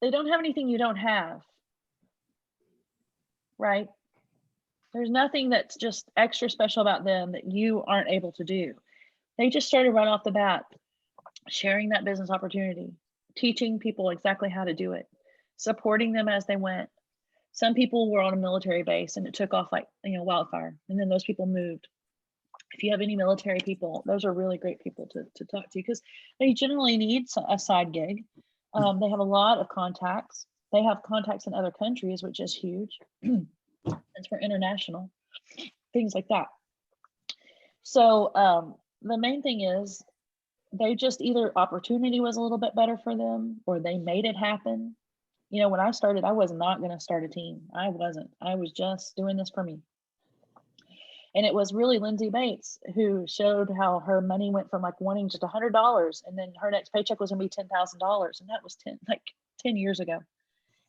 They don't have anything you don't have, right? There's nothing that's just extra special about them that you aren't able to do. They just started right off the bat, sharing that business opportunity, teaching people exactly how to do it, supporting them as they went. Some people were on a military base and it took off like, wildfire. And then those people moved. If you have any military people, those are really great people to talk to, because they generally need a side gig. They have a lot of contacts. They have contacts in other countries, which is huge. It's for international, things like that. So the main thing is they just either opportunity was a little bit better for them or they made it happen. When I started, I was not going to start a team. I wasn't. I was just doing this for me. And it was really Lindsay Bates who showed how her money went from like wanting just $100, and then her next paycheck was going to be $10,000, and that was 10 years ago.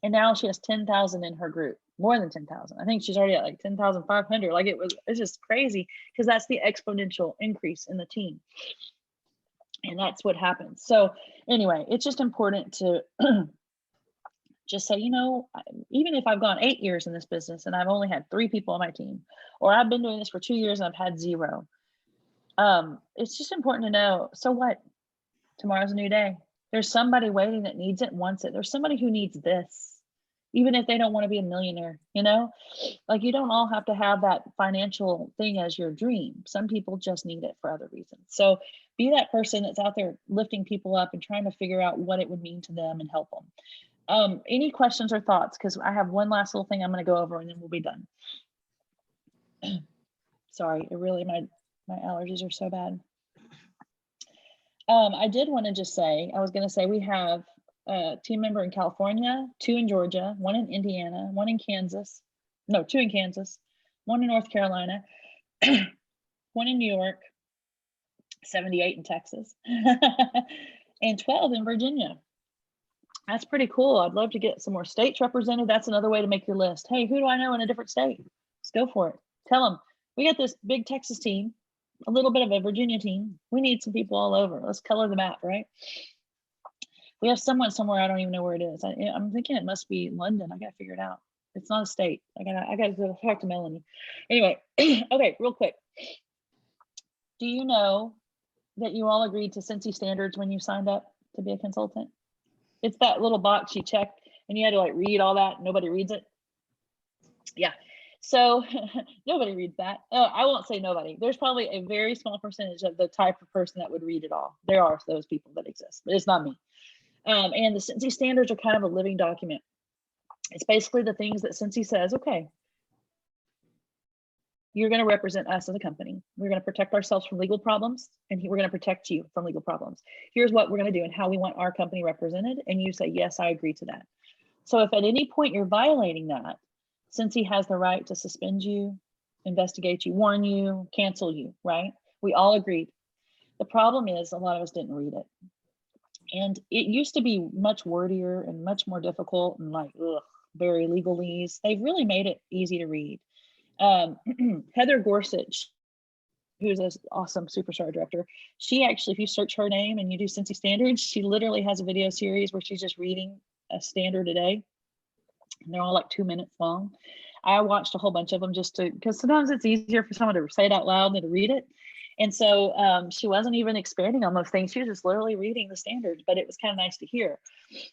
And now she has 10,000 in her group, more than 10,000. I think she's already at like 10,500. Like it's just crazy, because that's the exponential increase in the team. And that's what happens. So anyway, it's just important to just say, even if I've gone 8 years in this business and I've only had 3 people on my team, or I've been doing this for 2 years and I've had 0, it's just important to know, so what? Tomorrow's a new day. There's somebody waiting that needs it, wants it. There's somebody who needs this, even if they don't want to be a millionaire, like you don't all have to have that financial thing as your dream. Some people just need it for other reasons. So be that person that's out there lifting people up and trying to figure out what it would mean to them and help them. Any questions or thoughts? Because I have one last little thing I'm going to go over and then we'll be done. Sorry, my allergies are so bad. I did want to just say, I was going to say we have a team member in California, 2 in Georgia, 1 in Indiana, 1 in Kansas. No, 2 in Kansas, 1 in North Carolina, 1 in New York, 78 in Texas, and 12 in Virginia. That's pretty cool. I'd love to get some more states represented. That's another way to make your list. Hey, who do I know in a different state? Let's go for it. Tell them, we got this big Texas team, a little bit of a Virginia team. We need some people all over. Let's color the map, right? We have someone somewhere, I don't even know where it is. I'm thinking it must be London. I gotta figure it out. It's not a state. I gotta go talk to Melanie. Anyway, okay, real quick. Do you know that you all agreed to Cincy standards when you signed up to be a consultant? It's that little box you check and you had to like read all that. Nobody reads it. Yeah. So nobody reads that. I won't say nobody. There's probably a very small percentage of the type of person that would read it all. There are those people that exist, but it's not me. And the Cincy standards are kind of a living document. It's basically the things that Cincy says, okay, you're going to represent us as a company. We're going to protect ourselves from legal problems, and we're going to protect you from legal problems. Here's what we're going to do and how we want our company represented. And you say, yes, I agree to that. So if at any point you're violating that, Cincy has the right to suspend you, investigate you, warn you, cancel you, right? We all agreed. The problem is a lot of us didn't read it. And it used to be much wordier and much more difficult and like, very legalese. They've really made it easy to read. Heather Gorsuch, who's an awesome superstar director, she actually, if you search her name and you do Cincy standards, she literally has a video series where she's just reading a standard a day. And they're all like 2 minutes long. I watched a whole bunch of them just because sometimes it's easier for someone to say it out loud than to read it. And so she wasn't even expanding on those things. She was just literally reading the standards, but it was kind of nice to hear.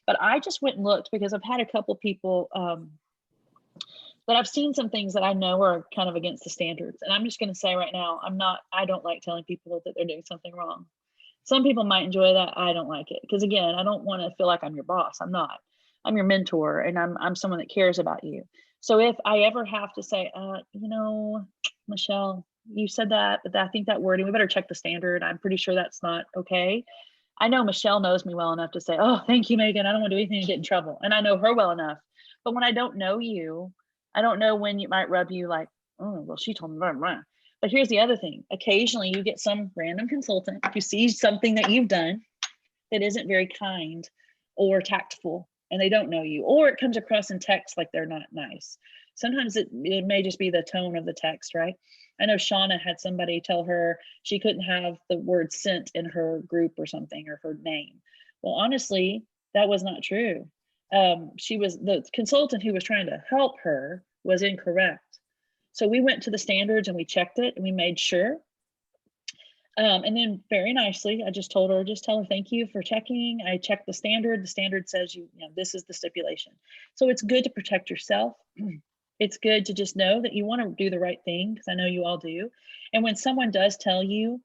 But I just went and looked because I've had a couple people that I've seen some things that I know are kind of against the standards. And I'm just going to say right now, I don't like telling people that they're doing something wrong. Some people might enjoy that. I don't like it. Because again, I don't want to feel like I'm your boss. I'm not. I'm your mentor, and I'm someone that cares about you. So if I ever have to say, Michelle, you said that, but I think that wording, we better check the standard. I'm pretty sure that's not okay. I know Michelle knows me well enough to say, oh, thank you, Megan. I don't want to do anything to get in trouble. And I know her well enough. But when I don't know you, I don't know when it might rub you like, oh, well, she told me, blah, blah. But here's the other thing. Occasionally you get some random consultant who sees something that you've done that isn't very kind or tactful, and they don't know you, or it comes across in text like they're not nice. Sometimes it may just be the tone of the text, right? I know Shauna had somebody tell her she couldn't have the word sent in her group or something, or her name. Well, honestly, that was not true. The consultant who was trying to help her was incorrect. So we went to the standards and we checked it and we made sure. And then very nicely, I just told her, tell her, thank you for checking. I checked the standard. The standard says, this is the stipulation. So it's good to protect yourself. It's good to just know that you want to do the right thing, because I know you all do. And when someone does tell you,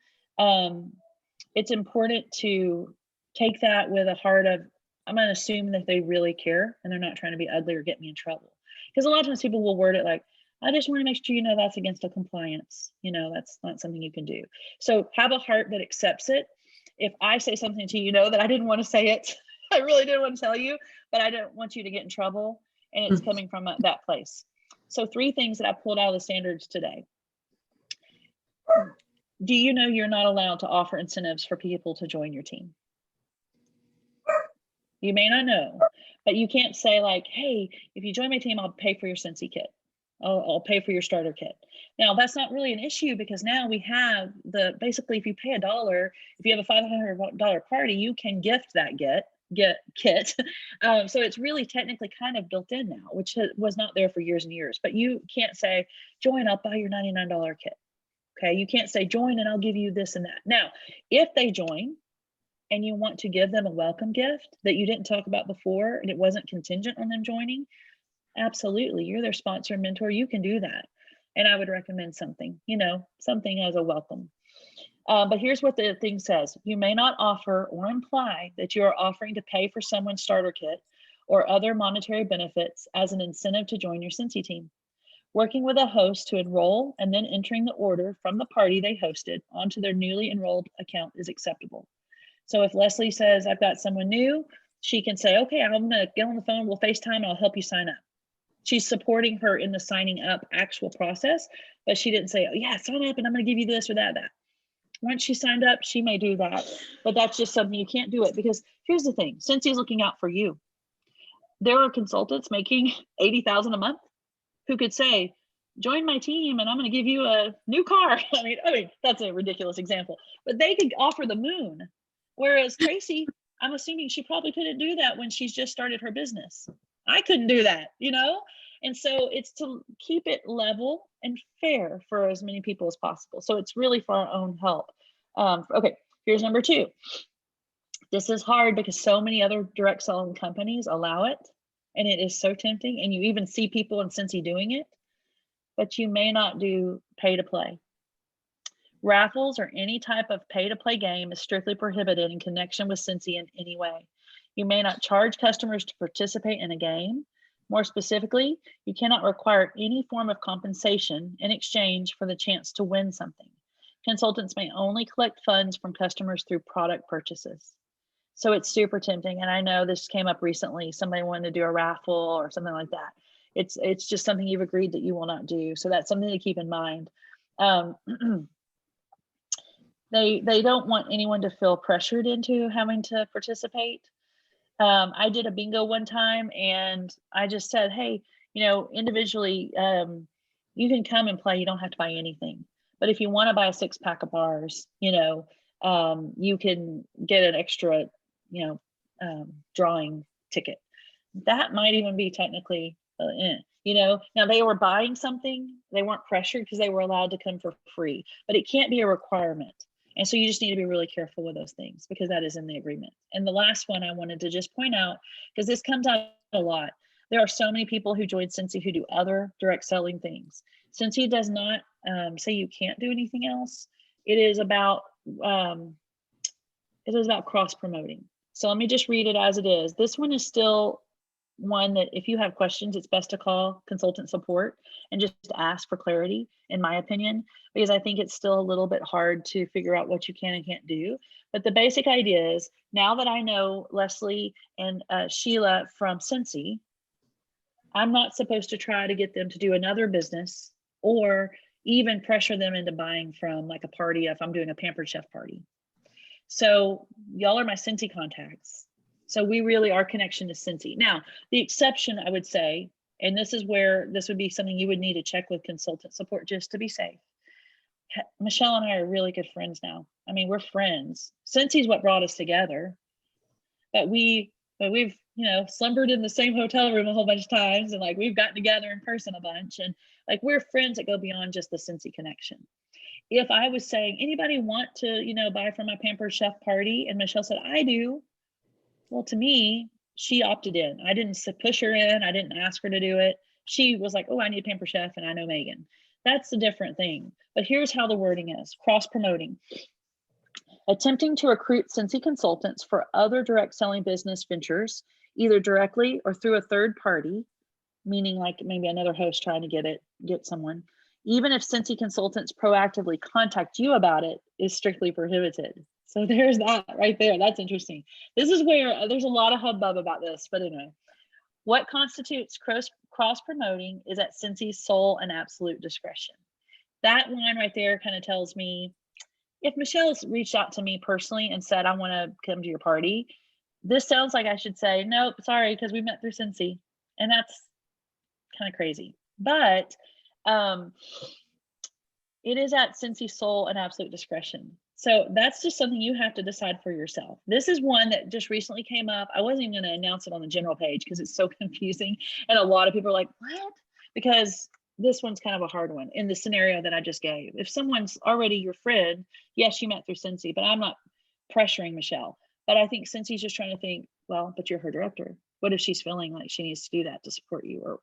it's important to take that with a heart of, I'm going to assume that they really care and they're not trying to be ugly or get me in trouble. Because a lot of times people will word it like, I just want to make sure that's against a compliance. That's not something you can do. So have a heart that accepts it. If I say something to you, that I didn't want to say it. I really didn't want to tell you, but I don't want you to get in trouble. And it's coming from that place. So 3 things that I pulled out of the standards today. Do you know you're not allowed to offer incentives for people to join your team? You may not know, but you can't say like, hey, if you join my team, I'll pay for your Cincy kit. I'll pay for your starter kit. Now that's not really an issue, because now we have basically if you pay $1, if you have a $500 party, you can gift that kit. So it's really technically kind of built in now, which was not there for years and years. But you can't say, join, I'll buy your $99 kit. Okay, you can't say join and I'll give you this and that. Now, if they join and you want to give them a welcome gift that you didn't talk about before and it wasn't contingent on them joining, absolutely, you're their sponsor and mentor, you can do that. And I would recommend something as a welcome. But here's what the thing says. You may not offer or imply that you are offering to pay for someone's starter kit or other monetary benefits as an incentive to join your Cincy team. Working with a host to enroll and then entering the order from the party they hosted onto their newly enrolled account is acceptable. So if Leslie says, I've got someone new, she can say, okay, I'm going to get on the phone, we'll FaceTime, and I'll help you sign up. She's supporting her in the signing up actual process, but she didn't say, oh, yeah, sign up and I'm going to give you this or that. Once she signed up, she may do that, but that's just something you can't do it, because here's the thing, Cincy's looking out for you. There are consultants making $80,000 a month who could say, join my team and I'm going to give you a new car. I mean, that's a ridiculous example, but they could offer the moon. Whereas Tracy, I'm assuming she probably couldn't do that when she's just started her business. I couldn't do that, And so it's to keep it level and fair for as many people as possible. So it's really for our own help. Okay, here's number 2. This is hard because so many other direct selling companies allow it, and it is so tempting. And you even see people in Cincy doing it, but you may not do pay to play. Raffles or any type of pay to play game is strictly prohibited in connection with Cincy in any way. You may not charge customers to participate in a game. More specifically, you cannot require any form of compensation in exchange for the chance to win something. Consultants may only collect funds from customers through product purchases. So it's super tempting. And I know this came up recently. Somebody wanted to do a raffle or something like that. It's just something you've agreed that you will not do. So that's something to keep in mind. They don't want anyone to feel pressured into having to participate. I did a bingo one time and I just said, hey, individually, you can come and play. You don't have to buy anything. But if you want to buy a 6-pack of bars, you can get an extra, drawing ticket. That might even be technically, now they were buying something. They weren't pressured because they were allowed to come for free, but it can't be a requirement. And so you just need to be really careful with those things because that is in the agreement. And the last one I wanted to just point out, because this comes out a lot. There are so many people who join Cincy who do other direct selling things. Cincy does not say you can't do anything else. It is about cross promoting. So let me just read it as it is. This one is still one that if you have questions, it's best to call consultant support and just ask for clarity, in my opinion, because I think it's still a little bit hard to figure out what you can and can't do. But the basic idea is, now that I know Leslie and Sheila from Cincy, I'm not supposed to try to get them to do another business or even pressure them into buying from like a party if I'm doing a Pampered Chef party. So y'all are my Cincy contacts. So we really are connection to Cincy. Now, the exception I would say, and this is where this would be something you would need to check with consultant support just to be safe. Michelle and I are really good friends now. I mean, we're friends. Cincy's what brought us together, but we've slumbered in the same hotel room a whole bunch of times, and like we've gotten together in person a bunch, and like we're friends that go beyond just the Cincy connection. If I was saying, anybody want to, buy from my Pampered Chef party, and Michelle said, I do. Well, to me, she opted in. I didn't push her in. I didn't ask her to do it. She was like, oh, I need a Pampered Chef and I know Megan. That's a different thing. But here's how the wording is: cross-promoting. Attempting to recruit Cincy consultants for other direct selling business ventures, either directly or through a third party, meaning like maybe another host trying to get someone, even if Cincy consultants proactively contact you about it, is strictly prohibited. So there's that right there. That's interesting. This is where there's a lot of hubbub about this, but anyway, what constitutes cross-promoting is at Cincy's sole and absolute discretion. That line right there kind of tells me, if Michelle's reached out to me personally and said, I want to come to your party, this sounds like I should say, nope, sorry, because we met through Cincy. And that's kind of crazy. But it is at Cincy's sole and absolute discretion. So that's just something you have to decide for yourself. This is one that just recently came up. I wasn't even going to announce it on the general page because it's so confusing. And a lot of people are like, what? Because this one's kind of a hard one in the scenario that I just gave. If someone's already your friend, yes, you met through Cincy, but I'm not pressuring Michelle. But I think Cincy's just trying to think, well, but you're her director. What if she's feeling like she needs to do that to support you? Or,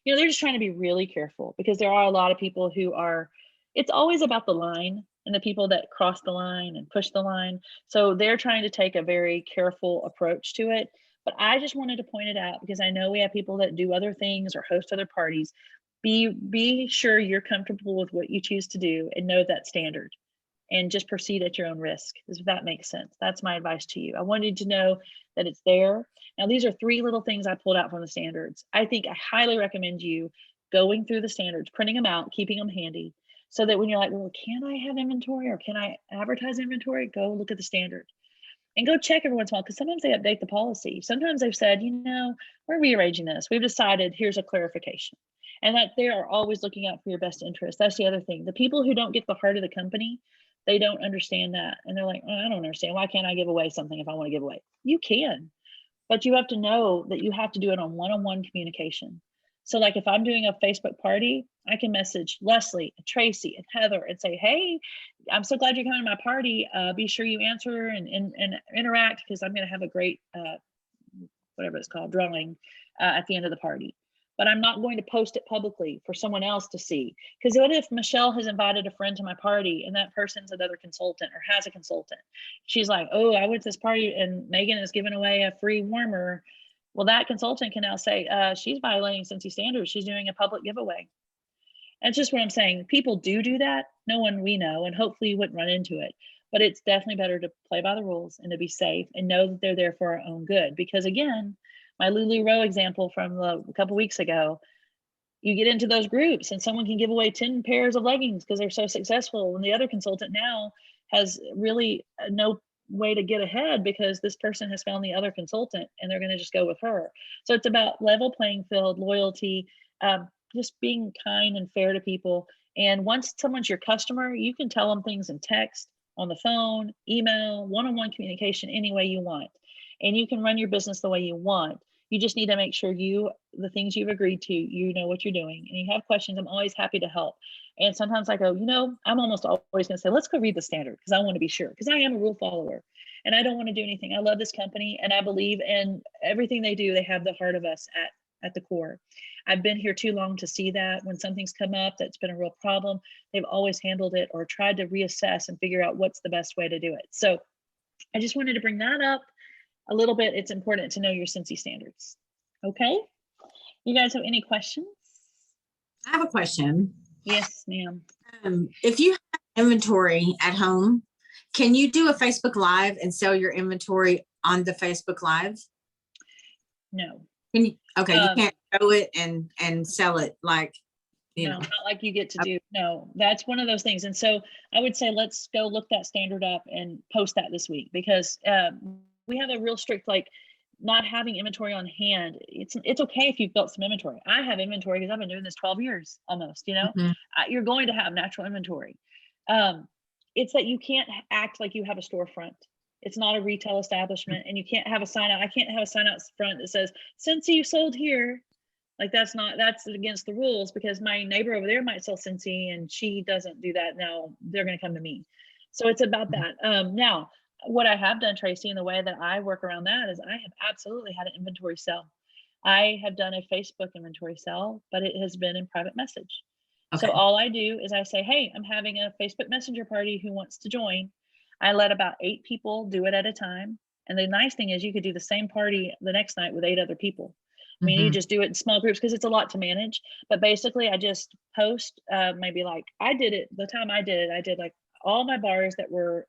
they're just trying to be really careful because there are a lot of people who are, it's always about the line and the people that cross the line and push the line. So they're trying to take a very careful approach to it. But I just wanted to point it out because I know we have people that do other things or host other parties. Be sure you're comfortable with what you choose to do and know that standard, and just proceed at your own risk, if that makes sense. That's my advice to you. I wanted to know that it's there. Now, these are 3 little things I pulled out from the standards. I highly recommend you going through the standards, printing them out, keeping them handy, so that when you're like, well, can I have inventory or can I advertise inventory? Go look at the standard and go check every once in a while, because sometimes they update the policy. Sometimes they've said, we're rearranging this. We've decided here's a clarification, and that they are always looking out for your best interest. That's the other thing. The people who don't get the heart of the company, they don't understand that. And they're like, oh, I don't understand. Why can't I give away something if I want to give away? You can, but you have to know that you have to do it on one-on-one communication. So like if I'm doing a Facebook party, I can message Leslie, Tracy, and Heather and say, hey, I'm so glad you're coming to my party. Be sure you answer and interact, because I'm going to have a great, whatever it's called, drawing at the end of the party. But I'm not going to post it publicly for someone else to see. Because what if Michelle has invited a friend to my party and that person's another consultant or has a consultant? She's like, oh, I went to this party and Megan is giving away a free warmer. Well, that consultant can now say, she's violating Cincy standards. She's doing a public giveaway. And it's just what I'm saying. People do that. No one we know, and hopefully you wouldn't run into it. But it's definitely better to play by the rules and to be safe and know that they're there for our own good. Because again, my Lulu Row example from a couple weeks ago, you get into those groups and someone can give away 10 pairs of leggings because they're so successful. And the other consultant now has really no way to get ahead because this person has found the other consultant and they're going to just go with her. So it's about level playing field, loyalty, just being kind and fair to people. And once someone's your customer, you can tell them things in text, on the phone, email, one-on-one communication, any way you want. And you can run your business the way you want. You just need to make sure the things you've agreed to, you know what you're doing. And you have questions, I'm always happy to help. And sometimes I go, I'm almost always going to say, let's go read the standard because I want to be sure, because I am a rule follower and I don't want to do anything. I love this company and I believe in everything they do. They have the heart of us at the core. I've been here too long to see that when something's come up that's been a real problem, they've always handled it or tried to reassess and figure out what's the best way to do it. So I just wanted to bring that up a little bit. It's important to know your Cincy standards. Okay. You guys have any questions? I have a question. Yes, ma'am. If you have inventory at home, can you do a Facebook Live and sell your inventory on the Facebook Live? No. Can you, okay, you can't show it and sell it like, no, not like you get to do. No, that's one of those things. And so I would say, let's go look that standard up and post that this week, because we have a real strict, like, not having inventory on hand. It's okay if you've built some inventory. I have inventory because I've been doing this 12 years almost, You're going to have natural inventory. It's that you can't act like you have a storefront. It's not a retail establishment, and you can't have a sign out. I can't have a sign out front that says, Cincy, you sold here. Like that's against the rules, because my neighbor over there might sell Cincy and she doesn't do that. Now they're going to come to me. So it's about that. Now, what I have done, Tracy, in the way that I work around that is I have absolutely had an inventory sell. I have done a Facebook inventory sell, but it has been in private message. Okay. So all I do is I say, hey, I'm having a Facebook Messenger party. Who wants to join? I let about 8 people do it at a time. And the nice thing is you could do the same party the next night with 8 other people. I mean, you just do it in small groups because it's a lot to manage. But basically, I just post maybe like I did it the time I did like all my bars that were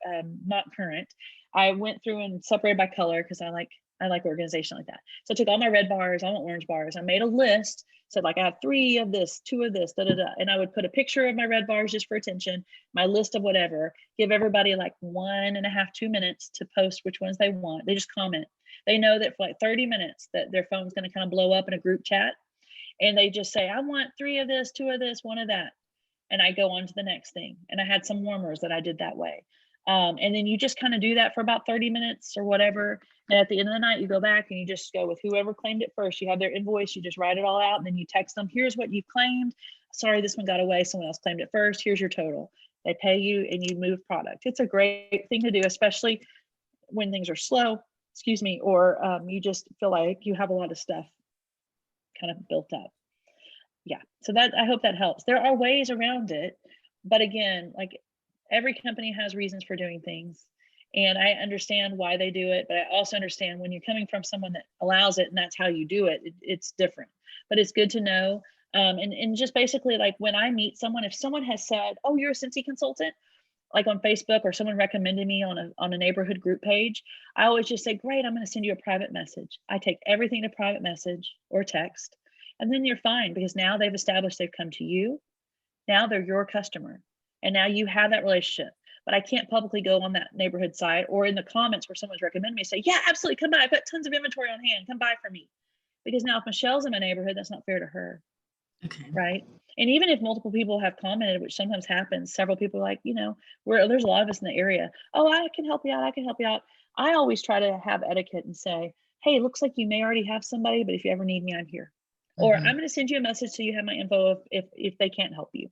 not current. I went through and separated by color because I like organization like that. So I took all my red bars, all my orange bars. I made a list, said like I have 3 of this, 2 of this, and I would put a picture of my red bars just for attention, my list of whatever, give everybody like 1.5, 2 minutes to post which ones they want. They just comment. They know that for like 30 minutes that their phone's going to kind of blow up in a group chat. And they just say, I want 3 of this, 2 of this, 1 of that. And I go on to the next thing. And I had some warmers that I did that way. And then you just kind of do that for about 30 minutes or whatever. And at the end of the night, you go back and you just go with whoever claimed it first. You have their invoice, you just write it all out, and then you text them, here's what you claimed. Sorry, this one got away. Someone else claimed it first. Here's your total. They pay you and you move product. It's a great thing to do, especially when things are slow, or you just feel like you have a lot of stuff kind of built up. Yeah, so that, I hope that helps. There are ways around it, but again, like every company has reasons for doing things, and I understand why they do it, but I also understand when you're coming from someone that allows it and that's how you do it, it's different. But it's good to know, and just basically like when I meet someone, if someone has said, oh, you're a Cincy consultant, like on Facebook, or someone recommended me on a neighborhood group page, I always just say, great, I'm going to send you a private message. I take everything to private message or text, and then you're fine, because now they've established they've come to you. Now they're your customer, and now you have that relationship. But I can't publicly go on that neighborhood site or in the comments where someone's recommended me, say, yeah, absolutely, come by. I've got tons of inventory on hand. Come buy from me. Because now if Michelle's in my neighborhood, that's not fair to her. Okay. Right. And even if multiple people have commented, which sometimes happens, several people are like, there's a lot of us in the area. Oh, I can help you out. I can help you out. I always try to have etiquette and say, hey, looks like you may already have somebody, but if you ever need me, I'm here. or Mhm. I'm going to send you a message so you have my info if they can't help you.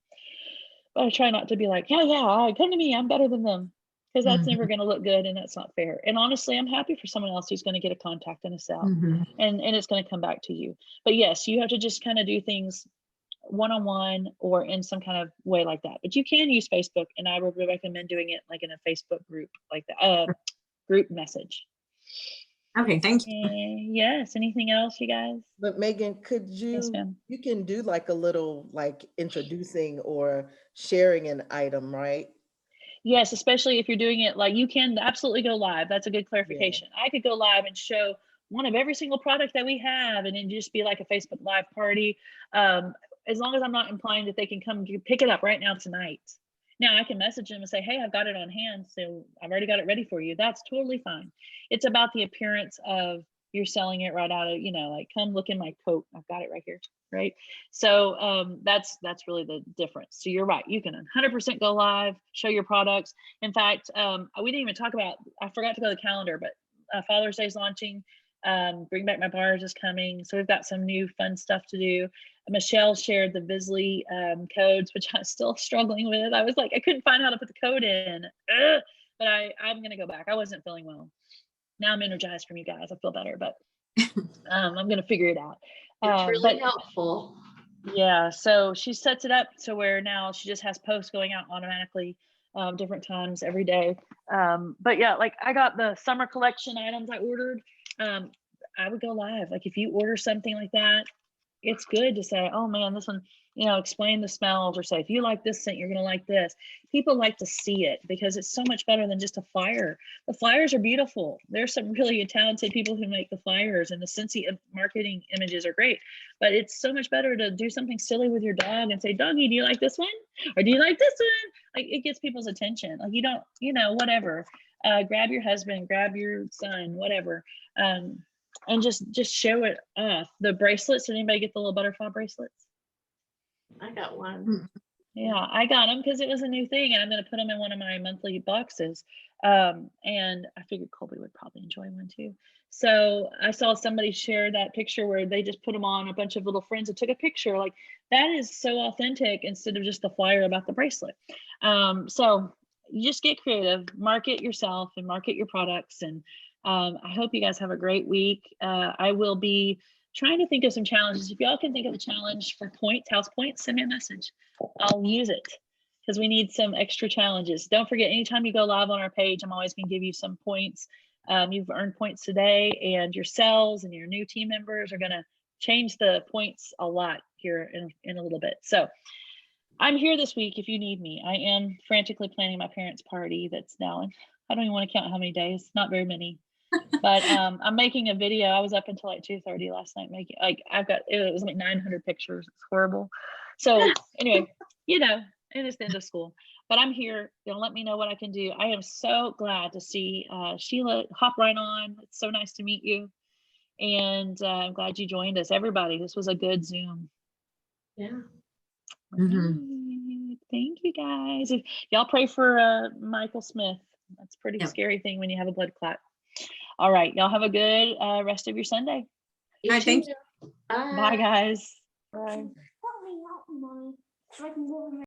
But I try not to be like, yeah, come to me, I'm better than them, because that's never Mhm. going to look good and that's not fair. And honestly, I'm happy for someone else who's going to get a contact and a sell, Mhm. and it's going to come back to you. But yes, you have to just kind of do things one-on-one or in some kind of way like that. But you can use Facebook, and I would recommend doing it like in a Facebook group like that, group message. Okay, thank you. Yes. Anything else, you guys? But Megan, could Yes, you, ma'am. you can do like a little like introducing or sharing an item, right? Yes, especially if you're doing it like you can absolutely go live. That's a good Yeah. clarification. I could go live and show one of every single product that we have, and then just be like a Facebook Live party. As long as I'm not implying that they can come pick it up right now tonight. Now I can message them and say, hey, I've got it on hand, so I've already got it ready for you. That's totally fine. It's about the appearance of you're selling it right out of, like, come look in my coat. I've got it right here. Right. So that's really the difference. So you're right. You can 100% go live, show your products. In fact, we didn't even talk about, I forgot to go to the calendar, but Father's Day is launching. Bring Back My Bars is coming. So we've got some new fun stuff to do. Michelle shared the Visly codes, which I'm still struggling with. I was like, I couldn't find how to put the code in. Ugh. But I'm going to go back. I wasn't feeling well. Now I'm energized from you guys. I feel better, but I'm going to figure it out. It's really helpful. Yeah, so she sets it up so where now she just has posts going out automatically, different times every day. But yeah, like I got the summer collection items I ordered. I would go live. Like if you order something like that, it's good to say, oh man, this one, explain the smells, or say, if you like this scent, you're gonna like this. People like to see it because it's so much better than just a flyer. The flyers are beautiful. There's some really talented people who make the flyers, and the Scentsy marketing images are great. But it's so much better to do something silly with your dog and say, doggy, do you like this one? Or do you like this one? Like it gets people's attention. Like you don't, whatever. Grab your husband, grab your son, whatever. And just show it off. The bracelets, did anybody get the little butterfly bracelets? I got one. Yeah, I got them because it was a new thing, and I'm going to put them in one of my monthly boxes. And I figured Colby would probably enjoy one too. So I saw somebody share that picture where they just put them on, a bunch of little friends and took a picture. Like that is so authentic instead of just the flyer about the bracelet. So you just get creative, market yourself and market your products. And I hope you guys have a great week. I will be trying to think of some challenges. If y'all can think of a challenge for points, house points, send me a message. I'll use it because we need some extra challenges. Don't forget, anytime you go live on our page, I'm always going to give you some points. You've earned points today, and your sales and your new team members are going to change the points a lot here in a little bit. So I'm here this week if you need me. I am frantically planning my parents' party that's now in, I don't even want to count how many days, not very many. But I'm making a video. I was up until like 2:30 last night making, like it was like 900 pictures. It's horrible. So anyway, and it's the end of school, but I'm here. Let me know what I can do. I am so glad to see Sheila hop right on. It's so nice to meet you. And I'm glad you joined us. Everybody, this was a good Zoom. Yeah. Right. Thank you guys. If y'all pray for Michael Smith. That's a pretty scary thing when you have a blood clot. All right. Y'all have a good rest of your Sunday. Thank you. Bye. Bye, guys. Bye.